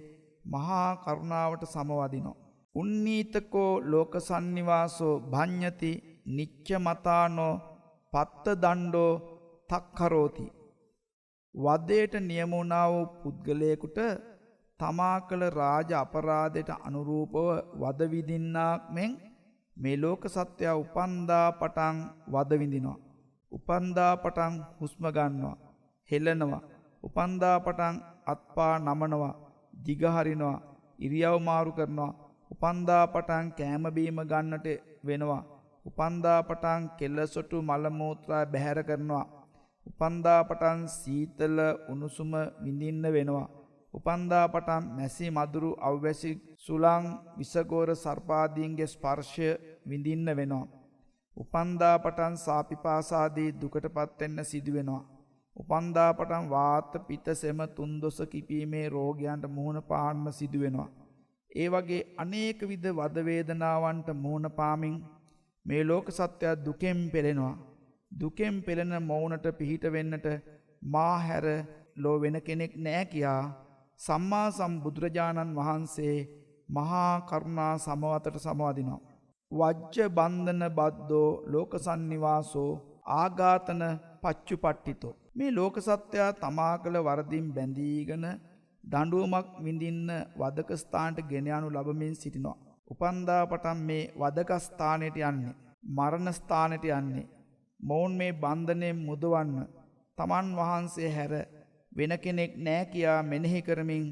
මහා කරුණාවට සමවදිනවා. උන්නීතකෝ ලෝක සන්නිවාසෝ භඤ්ඤති නිච්ච මතානෝ පත්ත දණ්ඩෝ තක්කරෝති. වදයට නියම වුණා වූ පුද්ගලයෙකුට තමා කළ රාජ අපරාධයට අනුරූපව වද විඳින්නාක් මෙන් මේ ලෝක සත්‍යය උපන්දා පටන් වද විඳිනවා. උපන්දා පටන් හුස්ම ගන්නවා, හෙලනවා, උපන්දා පටන් අත්පා නමනවා, දිග හරිනවා, ඉරියව් මාරු කරනවා, උපන්දා පටන් කෑම බීම ගන්නට වෙනවා, උපන්දා පටන් කෙලසොටු මල මූත්‍රා බැහැර කරනවා, උපන්දා පටන් සීතල උණුසුම විඳින්න වෙනවා, උපන්දා පටන් මැසි මදුරු අවැසි සුළං විසගෝර සර්පාදීන්ගේ ස්පර්ශය විඳින්න වෙනවා. උපන්දා පටන් සාපිපාසාදී දුකටපත් වෙන්න සිදු වෙනවා. උපන්දා පටන් වාත පිත සෙම තුන්දොස කිපීමේ රෝගයන්ට මුහුණ පාන්න සිදු වෙනවා. ඒ වගේ අනේක විද වද වේදනාවන්ට මුහුණ පාමින් මේ ලෝක සත්‍යය දුකෙන් පෙළෙනවා. දුකෙන් පෙළෙන මොවුනට පිහිට වෙන්නට මාහැර ලෝ වෙන කෙනෙක් නෑ කියා සම්මා සම්බුදුරජාණන් වහන්සේ මහා කරුණා සමවතට සමවදිනවා. වජ්ජ බන්ධන බද්දෝ ලෝක සන්නිවාසෝ ආඝාතන පච්චුපට්ඨිතෝ. මේ ලෝක සත්‍යය තමා කළ වරදින් බැඳීගෙන දඬුවමක් විඳින්න වදක ස්ථානට ගෙන යනු ලබමින් සිටිනවා. උපන්දා පටන් මේ වදක ස්ථානයට යන්නේ, මරණ ස්ථානයට යන්නේ. මොවුන් මේ බන්ධනයෙන් මුදවන්න තමන් වහන්සේ හැර වෙන කෙනෙක් නෑ කියා මෙනෙහි කරමින්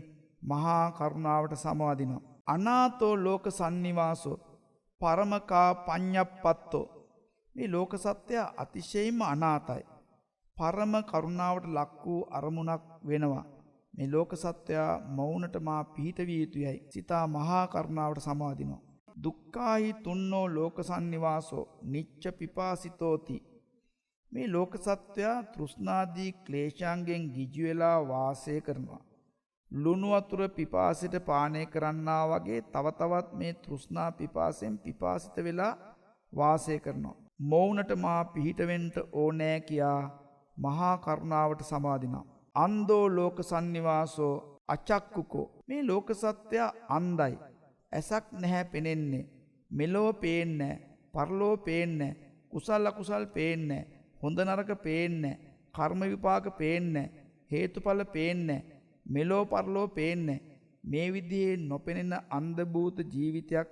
මහා කරුණාවට සමවදිනවා. අනාතෝ ලෝක සන්නිවාසෝ පරමකා පඤ්ඤප්පත්තෝ. මේ ලෝක සත්‍යය අතිශයින්ම අනාතයි. පරම කරුණාවට ලක් වූ අරමුණක් වෙනවා. මේ ලෝක සත්‍යය මෞනට මා පිහිට විය යුතුයයි සිතා මහා කරුණාවට සමවදිනවා. දුක්ඛාහි තුන්නෝ ලෝක සන්නිවාසෝ නිච්ච පිපාසිතෝති. මේ ලෝක සත්‍යය තෘෂ්ණාදී ක්ලේශයන්ගෙන් ගිජු වෙලා වාසය කරනවා. ලුණු වතුර පිපාසිත පානය කරන්නා වගේ තව තවත් මේ තෘෂ්ණා පිපාසයෙන් පිපාසිත වෙලා වාසය කරනවා. මොවුනට මා පිහිට වෙන්න ඕනෑ කියා මහා කරුණාවට සමාදිනවා. අන්දෝ ලෝක සන්නිවාසෝ අචක්කුකෝ. මේ ලෝක සත්‍යය අන්ධයි. ඇසක් නැහැ පෙනෙන්නේ. මෙලොව පේන්නේ නැහැ. පරලොව පේන්නේ නැහැ. කුසල අකුසල් පේන්නේ නැහැ. හොඳ නරක පේන්නේ නැහැ. කර්ම විපාක පේන්නේ නැහැ. හේතුඵල පේන්නේ නැහැ. මෙලොව පරලොව පේන්නේ නැහැ. මේ විදිහේ නොපෙනෙන අන්ධ භූත ජීවිතයක්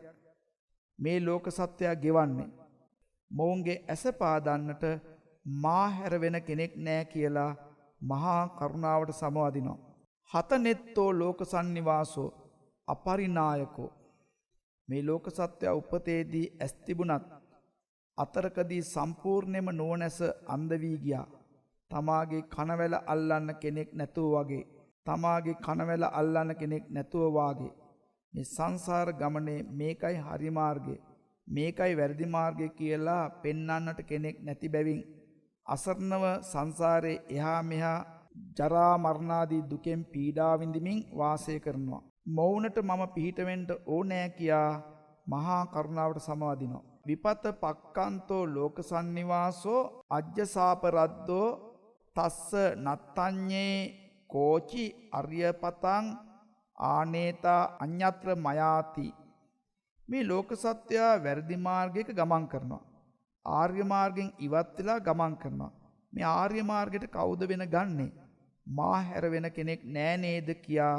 මේ ලෝක සත්‍යය ගෙවන්නේ. මොවුන්ගේ ඇස පාදන්නට මා හැර වෙන කෙනෙක් නැහැ කියලා මහා කරුණාවට සමවදිනවා. හතනෙත්තෝ ලෝක සන්නිවාසෝ අපරිනායකෝ. මේ ලෝක සත්‍යය උපතේදී ඇස් තිබුණත් අතරකදී සම්පූර්ණයෙන්ම නුවණැස අන්ධ වී ගියා. තමාගේ කනවැල අල්ලන්න කෙනෙක් නැතුව වගේ. තමාගේ කනවැල අල්ලන්න කෙනෙක් නැතුව වාගේ. මේ සංසාර ගමනේ මේකයි හරි මාර්ගය, මේකයි වැරදි මාර්ගය කියලා පෙන්වන්නට කෙනෙක් නැති බැවින් අසරණව සංසාරේ එහා මෙහා ජරා මරණාදී දුකෙන් පීඩා විඳිමින් වාසය කරනවා. මොවුනට මම පිහිට වෙන්න ඕනෑ කියා මහා කරුණාවට සමවදිනවා. විපත පක්කන්තෝ ලෝක සන්නිවාසෝ අජ්ජසාපරද්දෝ තස්ස නත්තඤ්ඤේ කෝචි අරියපතං ආනේතා අඤ්ඤත්‍ර මයාති. මේ ලෝක සත්‍යය වැරදි මාර්ගයක ගමන් කරනවා. ආර්ය මාර්ගෙන් ඉවත් වෙලා ගමන් කරනවා. මේ ආර්ය මාර්ගයට කවුද වෙන ගන්නේ? මා හැර වෙන කෙනෙක් නෑ නේද කියා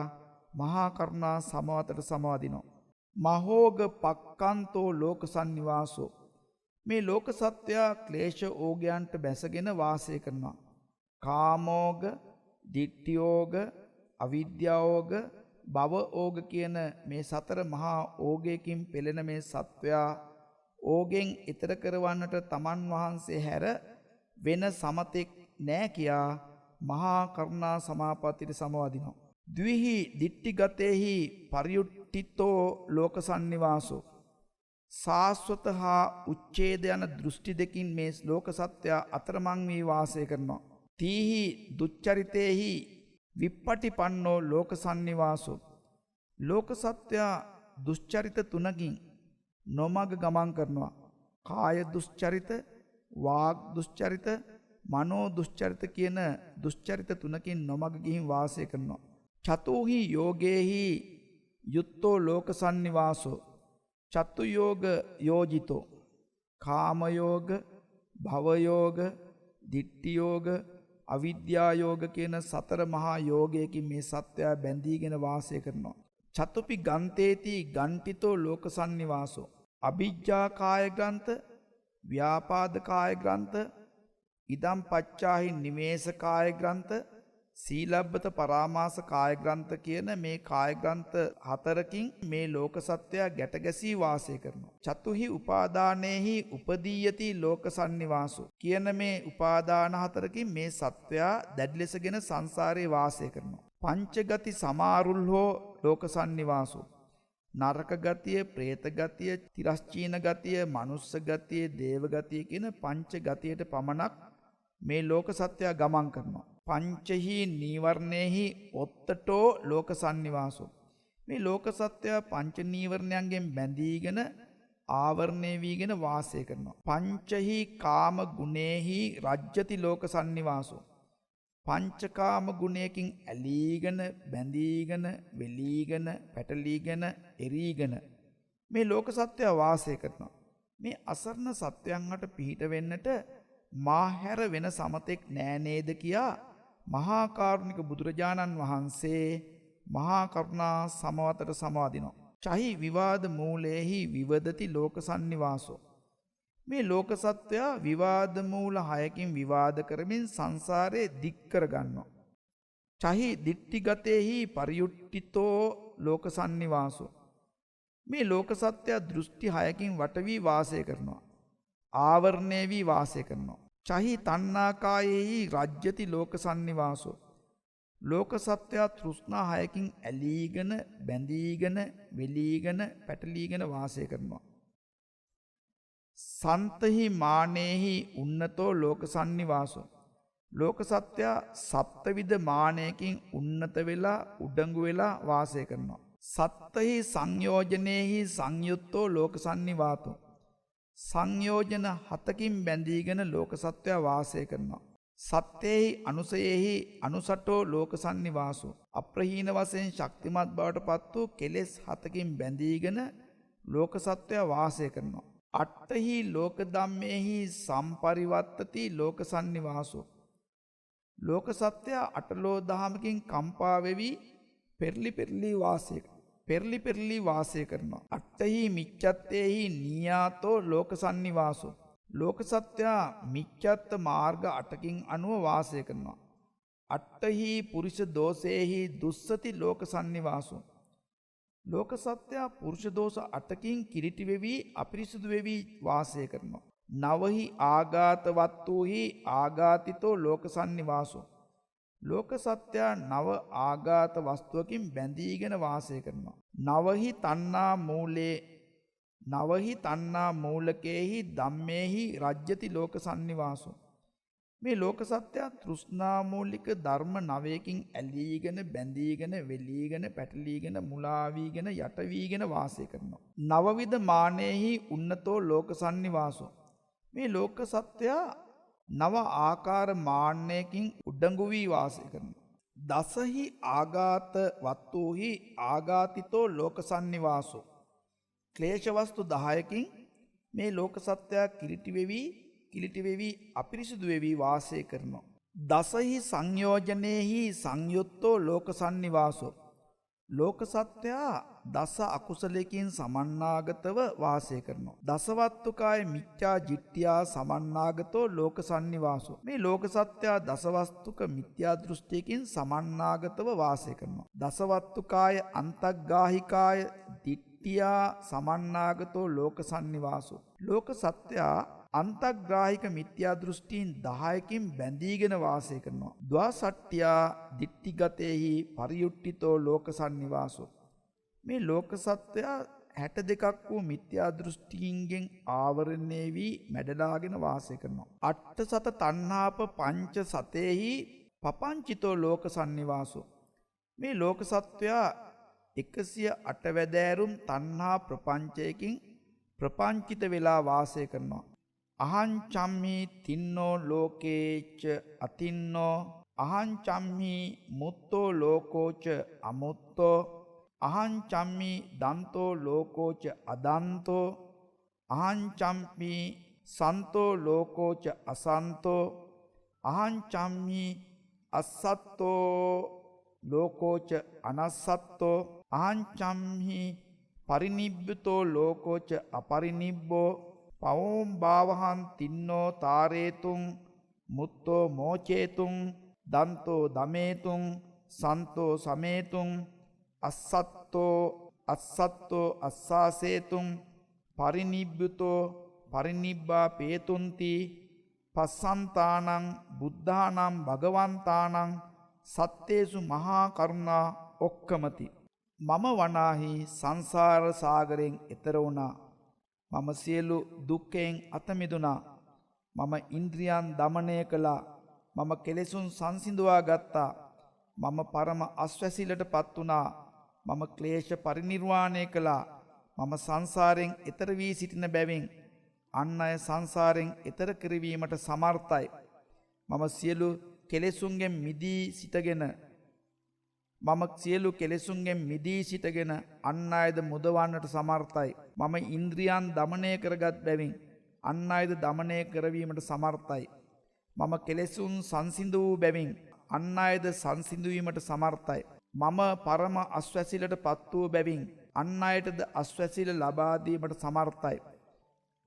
මහා කරුණා සමවතට සමවදිනවා. මහෝග පක්කන්තෝ ලෝක සන්නිවාසෝ. මේ ලෝක සත්‍යය ක්ලේශ ඕගයන්ට බැසගෙන වාසය කරනවා. කාමෝග, ditthියෝග, අවිද්‍යාෝග, භව ඕග කියන මේ සතර මහා ඕගයකින් පෙළෙන මේ සත්වයා ඕගෙන් ඈතර කරවන්නට තමන් වහන්සේ හැර වෙන සමතෙක් නෑ කියා මහා කරුණා සමාපත්තියට සමවදිනවා. ද්විහි දිට්ඨිගතේහි පරියුට්ඨිතෝ ලෝක සන්නිවාසෝ. සාස්වත හා උච්ඡේද යන දෘෂ්ටි දෙකින් මේ ලෝක සත්‍යය අතරමං වී වාසය කරනවා. තීහි දුච්චරිතේහි විප්පටිපන්නෝ ලෝක සන්නිවාසෝ. ලෝක සත්‍යය දුෂ්චරිත තුනකින් නොමග ගමන් කරනවා. කාය දුෂ්චරිත, වාග් දුෂ්චරිත, මනෝ දුෂ්චරිත කියන දුෂ්චරිත තුනකින් නොමග ගිහින් වාසය කරනවා. චතුහි යෝගේහි යුත්තෝ ලෝක සන්නිවාසෝ. චතු යෝග යෝජිතෝ. කාම යෝග, භව යෝග, ditthi යෝග, අවිද්‍යා යෝග කියන සතර මහා යෝගයකින් මේ සත්‍යය බැඳීගෙන වාසය කරනවා. චතුපි ගන්තේති ගන්ටිතෝ ලෝක සන්නිවාසෝ. අභිජ්ජා කාය ග්‍රන්ථ, ව්‍යාපාද කාය ග්‍රන්ථ, ඉදම් පච්චාහි නිවේශ කාය ග්‍රන්ථ, සීලබ්බත පරාමාස කාය ග්‍රන්ථ කියන මේ කාය ග්‍රන්ථ හතරකින් මේ ලෝක සත්‍යය ගැට ගැසී වාසය කරනවා. චතුහි උපාදානේහි උපදීයති ලෝක සන්නිවාසෝ කියන මේ උපාදාන හතරකින් මේ සත්‍යය දැඩි ලෙසගෙන සංසාරේ වාසය කරනවා. පංචගති සමාරුල්හෝ ලෝක සන්නිවාසෝ. නරක ගතිය, പ്രേත ගතිය, තිරස්චීන ගතිය, මනුස්ස ගතිය, දේව ගතිය කියන පංච ගතියට පමණක් මේ ලෝක සත්‍යය ගමන් කරනවා. පංචහි නීවරණේහි ඔත්තටෝ ලෝක සන්නිවාසෝ. මේ ලෝක සත්‍යය පංච නීවරණයන්ගෙන් බැඳීගෙන ආවරණය වීගෙන වාසය කරනවා. පංචහි කාම ගුණේහි රජ්‍යති ලෝක සන්නිවාසෝ. පංචකාම ගුණයකින් ඇලීගෙන, බැඳීගෙන, වෙලීගෙන, පැටලීගෙන, එරීගෙන මේ ලෝක සත්‍යය වාසය කරනවා. මේ අසරණ සත්‍යයන්ට පිහිට වෙන්නට මා හැර වෙන සමතෙක් නෑ නේද කියා මහා කාරුණික බුදුරජාණන් වහන්සේ මහා කරුණා සමවතට සමවදිනවා. චහි විවාද මූලේහි විවදති ලෝක සන්නිවාසෝ. මේ ලෝක සත්‍යය විවාද මූල 6කින් විවාද කරමින් සංසාරේ දික් කරගන්නවා. චහි දිට්ඨිගතේහි පරියුට්ඨිතෝ ලෝක සන්නිවාසෝ. මේ ලෝක සත්‍යය දෘෂ්ටි 6කින් වට වී වාසය කරනවා. ආවරණය වී වාසය කරනවා. චහි තණ්හාකායේහි රජ්‍යති ලෝක සන්නිවාසෝ. ලෝක සත්‍යය තෘෂ්ණා 6කින් ඇලීගෙන, බැඳීගෙන, වෙලීගෙන, පැටලීගෙන වාසය කරනවා. සන්තහි මානේහි උන්නතෝ ලෝක සන්නිවාසෝ. ලෝක සත්‍යය සප්තවිධ මානයකින් උන්නත වෙලා උඩඟු වෙලා වාසය කරනවා. සත්තහි සංයෝජනයෙහි සංයුත්තෝ ලෝක සන්නිවාතෝ. සංයෝජන 7කින් බැඳීගෙන ලෝක සත්‍යය වාසය කරනවා. සත්‍යෙහි අනුසයෙහි අනුසටෝ ලෝක සන්නිවාසෝ. අප්‍රහීන වශයෙන් ශක්තිමත් බවට පත් වූ කෙලෙස් 7කින් බැඳීගෙන ලෝක සත්‍යය වාසය කරනවා. අට්ඨහි ලෝක ධම්මේහි සම්පරිවත්තති ලෝක සන්නිවාසෝ. ලෝක සත්‍යය අටලෝ දහමකින් කම්පා වෙවි පෙරලි පෙරලි වාසය කරනවා. අට්ඨහි මිච්ඡත්තේහි නීයාතෝ ලෝක සන්නිවාසෝ. ලෝක සත්‍යය මිච්ඡත්ත මාර්ග 8කින් අනුව වාසය කරනවා. අට්ඨහි පුරුෂ දෝෂේහි දුස්සති ලෝක සන්නිවාසෝ. ලෝක සත්‍යය පුරුෂ දෝෂ 8කින් කිලිටි වෙවි අපිරිසුදු වෙවි වාසය කරනවා. නවහි ආඝාත වත්තුහි ආඝාතිතෝ ලෝක සන්නිවාසෝ. ලෝක සත්‍යය නව ආඝාත වස්තුවකින් බැඳීගෙන වාසය කරනවා. නවහි තණ්හා මූලකේහි ධම්මේහි රජ්‍යති ලෝක සන්නිවාසෝ. මේ ලෝක සත්‍යය තෘෂ්ණා මූලික ධර්ම 9කින් ඇලීගෙන බැඳීගෙන වෙලීගෙන පැටලීගෙන මුලා වීගෙන යට වීගෙන වාසය කරනවා. නවවිධ මානෙහි උන්නතෝ ලෝක සන්නිවාසෝ. මේ ලෝක සත්‍යය නව ආකාර මාන්නයකින් උඩඟු වී වාසය කරනවා. දසහි ආඝාත වත්තුහි ආඝාතිතෝ ලෝක සන්නිවාසෝ. ක්ලේශ වස්තු 10කින් මේ ලෝක සත්‍යය කිලිටි වෙවි අපිරිසුදු වෙවි වාසය කරනවා. දසහි සංයෝජනේහි සංයුත්තෝ ලෝක සන්නිවාසෝ. ලෝක සත්‍යය දස අකුසලයකින් සමන්නාගතව වාසය කරනවා. දසවත්තුකාය මිච්ඡා ජිට්ඨියා සමන්නාගතෝ ලෝක සන්නිවාසෝ. මේ ලෝක සත්‍යය දසවස්තුක මිත්‍යා දෘෂ්ටියකින් සමන්නාගතව වාසය කරනවා. දසවත්තුකාය අන්තග්ගාහිකාය දිට්ඨියා සමන්නාගතෝ ලෝක සන්නිවාසෝ. ලෝක සත්‍යය අන්තග්‍රාහික මිත්‍යා දෘෂ්ටීන් 10කින් බැඳීගෙන වාසය කරනවා. ද්වාසට්ඨ්‍යා දිට්ඨිගතේහි පරියුට්ඨිතෝ ලෝක සන්නිවාසෝ. මේ ලෝක සත්‍යය 62ක් වූ මිත්‍යා දෘෂ්ටීන්ගෙන් ආවරණය වී මැඩලාගෙන වාසය කරනවා. අට්ඨ සත තණ්හාප පංච සතේහි පපංචිතෝ ලෝක සන්නිවාසෝ. මේ ලෝක සත්‍යය 108 වැදෑරුම් තණ්හා ප්‍රපංචයකින් ප්‍රපංචිත වෙලා වාසය කරනවා. අහංචම්හි තින්නෝ ලෝකේච අතින්නෝ අහංචම්හි මුත්තෝ ලෝකෝච අමුත්තෝ අහංචම්හි දන්තෝ ලෝකෝච අදන්තෝ අහංචම්හි සන්තෝ ලෝකෝච අසන්තෝ අහංචම්හි අස්සත්තෝ ලෝකෝච අනස්සත්තෝ අහංචම්හි පරිනිබ්බතෝ ලෝකෝච අපරිනිබ්බෝ පවෝම් භාවහන් තින්නෝ තාරේතුං මුත්තෝ මෝචේතුං දන්තෝ දමේතුං සන්තෝ සමේතුං අස්සත්තෝ අස්සාසේතුං පරිනිබ්බතෝ පරිනිබ්බා පේතුන්ති පස්සන්තානං බුද්ධානම් භගවන්තානං සත්තේසු මහා කරුණා ඔක්කමති. මම වනාහි සංසාර සාගරයෙන් එතර වුණා. මම සියලු දුක්ඛයෙන් අත මිදුණා. මම ඉන්ද්‍රියන් දමනය කළා. මම කෙලෙසුන් සංසිඳවා ගත්තා. මම පරම අස්වැසිල්ලටපත් වුණා. මම ක්ලේශ පරිනිර්වාණය කළා. මම සංසාරයෙන් එතර වී සිටින බැවින් අන් අය සංසාරයෙන් එතර කරවීමට සමර්ථයි. මම සියලු කෙලෙසුන්ගෙන් මිදී සිටගෙන අන් අයද මුදවන්නට සමර්ථයි. මම ඉන්ද්‍රියන් දමනය කරගත් බැවින් අන් අයද දමනය කරවීමට සමර්ථයි. මම කෙලෙසුන් සංසිඳ වූ බැවින් අන් අයද සංසිඳවීමට සමර්ථයි. මම පරම අස්වැසිල්ලට පත් වූ බැවින් අන් අයටද අස්වැසිල්ල ලබා දීමට සමර්ථයි.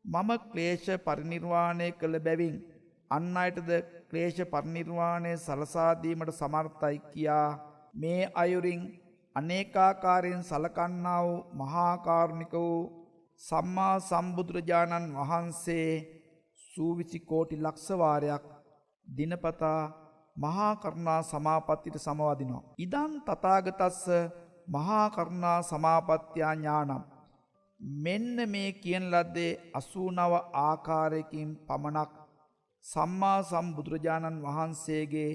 මම ක්ලේශ පරිනිර්වාණය කළ බැවින් අන් අයටද ක්ලේශ පරිනිර්වාණය සලසා දීමට සමර්ථයි කියා මේ අයුරින් අනේකාකාරයෙන් සලකන්නා වූ මහා කාරුණික වූ සම්මා සම්බුදුරජාණන් වහන්සේ සූවිසි කෝටි ලක්ෂ වාරයක් දිනපතා මහා කරුණා සමාපත්තියට සමවදිනවා. ඉදං තථාගතස්ස මහා කරුණා සමාපත්තියා ඥානම්. මෙන්න මේ කියන ලද්දේ 89 ආකාරයකින් පමණක් සම්මා සම්බුදුරජාණන් වහන්සේගේ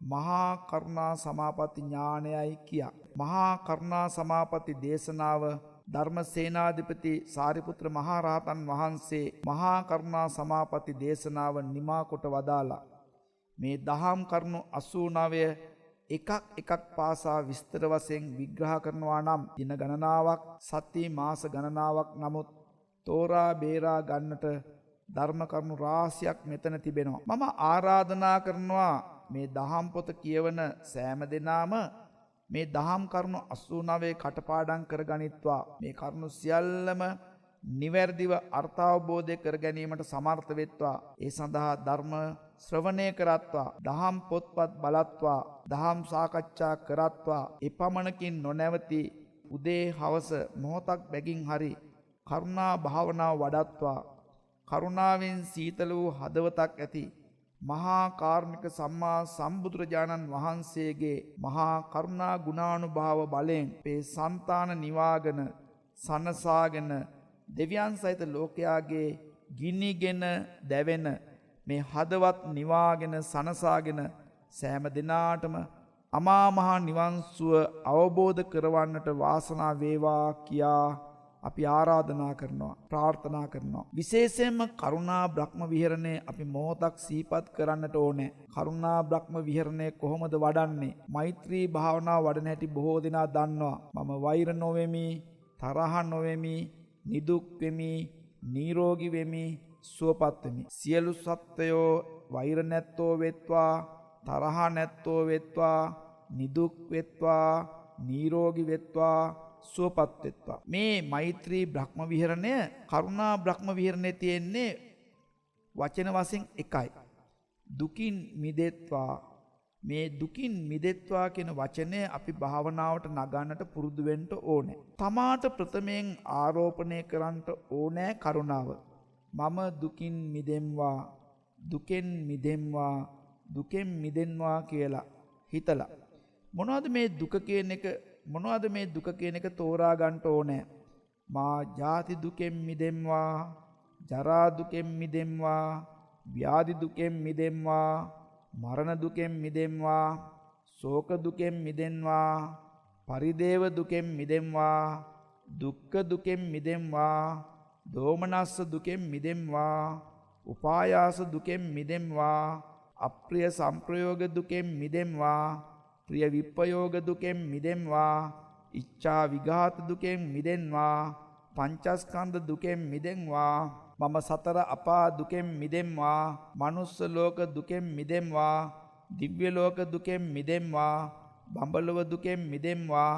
මහා කරුණා සමාපatti ඥානයයි කියා. මහා කරුණා සමාපatti දේශනාව ධර්මසේනාධිපති සාරිපුත්‍ර මහරහතන් වහන්සේ මහා කරුණා සමාපatti දේශනාව නිමා කොට වදාලා. මේ දහම් කරුණු 89 එකක් පාසා විස්තර වශයෙන් විග්‍රහ කරනවා නම් දින ගණනාවක් සති මාස ගණනාවක් නමුත් තෝරා බේරා ගන්නට ධර්ම කරුණු රාශියක් මෙතන තිබෙනවා. මම ආරාධනා කරනවා මේ දහම් පොත කියවන සෑම දෙනාම මේ දහම් කරුණු 89 කටපාඩම් කරගනිත්වා. මේ කරුණු සියල්ලම නිවැරදිව අර්ථාවබෝධය කර ගැනීමට සමර්ථ වෙත්වා. ඒ සඳහා ධර්ම ශ්‍රවණය කරත්වා, දහම් පොත්පත් බලත්වා, දහම් සාකච්ඡා කරත්වා. එපමණකින් නොනැවති උදේ හවස මොහොතක් බැගින් හරි කරුණා භාවනාව වඩත්වා. කරුණාවෙන් සීතල වූ හදවතක් ඇති මහා කාරුණික සම්මා සම්බුදුරජාණන් වහන්සේගේ මහා කරුණා ගුණානුභාව බලයෙන් මේ సంతාන නිවාගෙන සනසාගෙන දෙවියන් සහිත ලෝකයාගේ ගිනිගෙන දැවෙන මේ හදවත් නිවාගෙන සනසාගෙන සෑම දිනාටම අමා මහ නිවන් සුව අවබෝධ කරවන්නට වාසනාව වේවා කියා අපි ආරාධනා කරනවා, ප්‍රාර්ථනා කරනවා. විශේෂයෙන්ම කරුණා බ්‍රහ්ම විහරණය අපි මොහොතක් සිහිපත් කරන්නට ඕනේ. කරුණා බ්‍රහ්ම විහරණය කොහොමද වඩන්නේ? මෛත්‍රී භාවනාව වඩන හැටි බොහෝ දෙනා දන්නවා. මම වෛර නොවෙමි, තරහ නොවෙමි, නිදුක් වෙමි, නිරෝගී වෙමි, සුවපත් වෙමි. සියලු සත්වයෝ වෛර නැත්තෝ වෙත්වා, තරහ නැත්තෝ වෙත්වා, නිදුක් වෙත්වා, නිරෝගී වෙත්වා, සුවපත් වෙත්වා. මේ මෛත්‍රී බ්‍රහ්ම විහරණය කරුණා බ්‍රහ්ම විහරණය තියෙන්නේ වචන වශයෙන් එකයි. දුකින් මිදෙත්වා. මේ දුකින් මිදෙත්වා කියන වචනය අපි භාවනාවට නගන්නට පුරුදු වෙන්න ඕනේ. තමාට ප්‍රථමයෙන් ආරෝපණය කරන්නට ඕනේ කරුණාව. මම දුකින් මිදෙම්වා, දුකෙන් මිදෙම්වා, දුකෙන් මිදෙන්වා කියලා හිතලා. මොනවද මේ දුක කියන එක තෝරා ගන්න ඕනේ. මා ජාති දුකෙන් මිදෙම්වා, ජරා දුකෙන් මිදෙම්වා, ව්‍යාධි දුකෙන් මිදෙම්වා, මරණ දුකෙන් මිදෙම්වා, ශෝක දුකෙන් මිදෙන්වා, පරිදේව දුකෙන් මිදෙම්වා, දුක්ඛ දුකෙන් මිදෙම්වා, දෝමනස්ස දුකෙන් මිදෙම්වා, උපායාස දුකෙන් මිදෙම්වා, අප්‍රිය සංප්‍රයෝග දුකෙන් මිදෙම්වා, ප්‍රිය විප්පයෝග දුකෙන් මිදෙම්වා, ඉච්ඡා විඝාත දුකෙන් මිදෙන්වා, පංචස්කන්ධ දුකෙන් මිදෙන්වා, මම සතර අපා දුකෙන් මිදෙම්වා, මනුස්ස ලෝක දුකෙන් මිදෙම්වා, දිව්‍ය ලෝක දුකෙන් මිදෙම්වා, බඹලොව දුකෙන් මිදෙම්වා,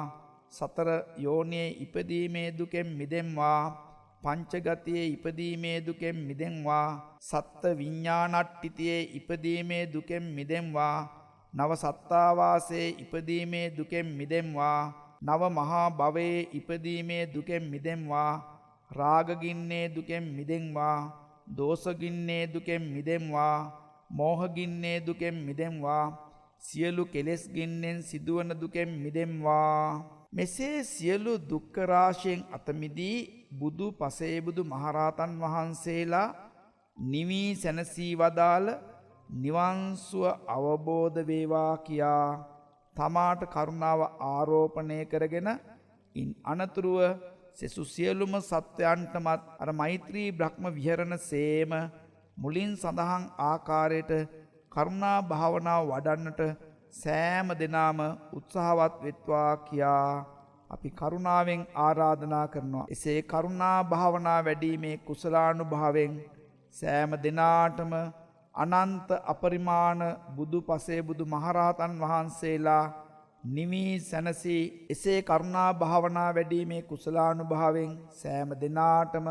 සතර යෝනියේ ඉපදීමේ දුකෙන් මිදෙම්වා, පංචගතියේ ඉපදීමේ දුකෙන් මිදෙම්වා, සත්ත්ව විඥානට්ඨිතයේ ඉපදීමේ දුකෙන් මිදෙම්වා, නව සත්තාවාසයේ ඉපදීමේ දුකෙන් මිදෙම්වා, නව මහා භවයේ ඉපදීමේ දුකෙන් මිදෙම්වා, රාගගින්නේ දුකෙන් මිදෙම්වා, දෝෂගින්නේ දුකෙන් මිදෙම්වා, මෝහගින්නේ දුකෙන් මිදෙම්වා, සියලු කෙලෙස් ගින්නෙන් සිදුවන දුකෙන් මිදෙම්වා. මෙසේ සියලු දුක්ඛ රාශියෙන් අත මිදී බුදු පසේබුදු මහරහතන් වහන්සේලා නිවි සැනසී වදාළ නිවන් සුව අවබෝධ වේවා කියා තමාට කරුණාව ආරෝපණය කරගෙන ඉන් අනතුරුව සෙසු සියලුම සත්වයන්ටමත් අර මෛත්‍රී බ්‍රහ්ම විහරණ සේම මුලින් සඳහන් ආකාරයට කරුණා භාවනාව වඩන්නට සෑම දිනම උත්සාහවත් වෙත්වා කියා අපි කරුණාවෙන් ආරාධනා කරනවා. එසේ කරුණා භාවනා වැඩිීමේ කුසලානුභාවයෙන් සෑම දිනාටම අනන්ත අපරිමාණ බුදු පසේ බුදු මහරහතන් වහන්සේලා නිවි සැනසී එසේ කරුණා භාවනා වැඩිීමේ කුසලානුභාවයෙන් සෑම දිනාටම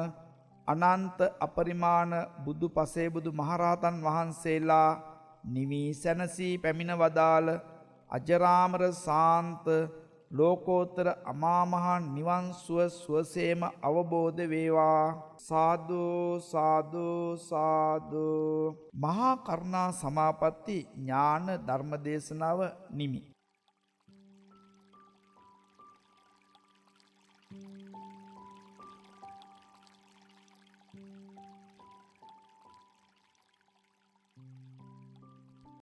අනන්ත අපරිමාණ බුදු පසේ බුදු මහරහතන් වහන්සේලා නිවි සැනසී පැමිණ වදාළ අජරාමර සාන්ත ලෝකෝත්තර අමා මහ නිවන් සුව සුවසේම අවබෝධ වේවා. සාදු සාදු සාදු. මහා කරුණා සමාපatti ඥාන ධර්ම දේශනාව නිමි.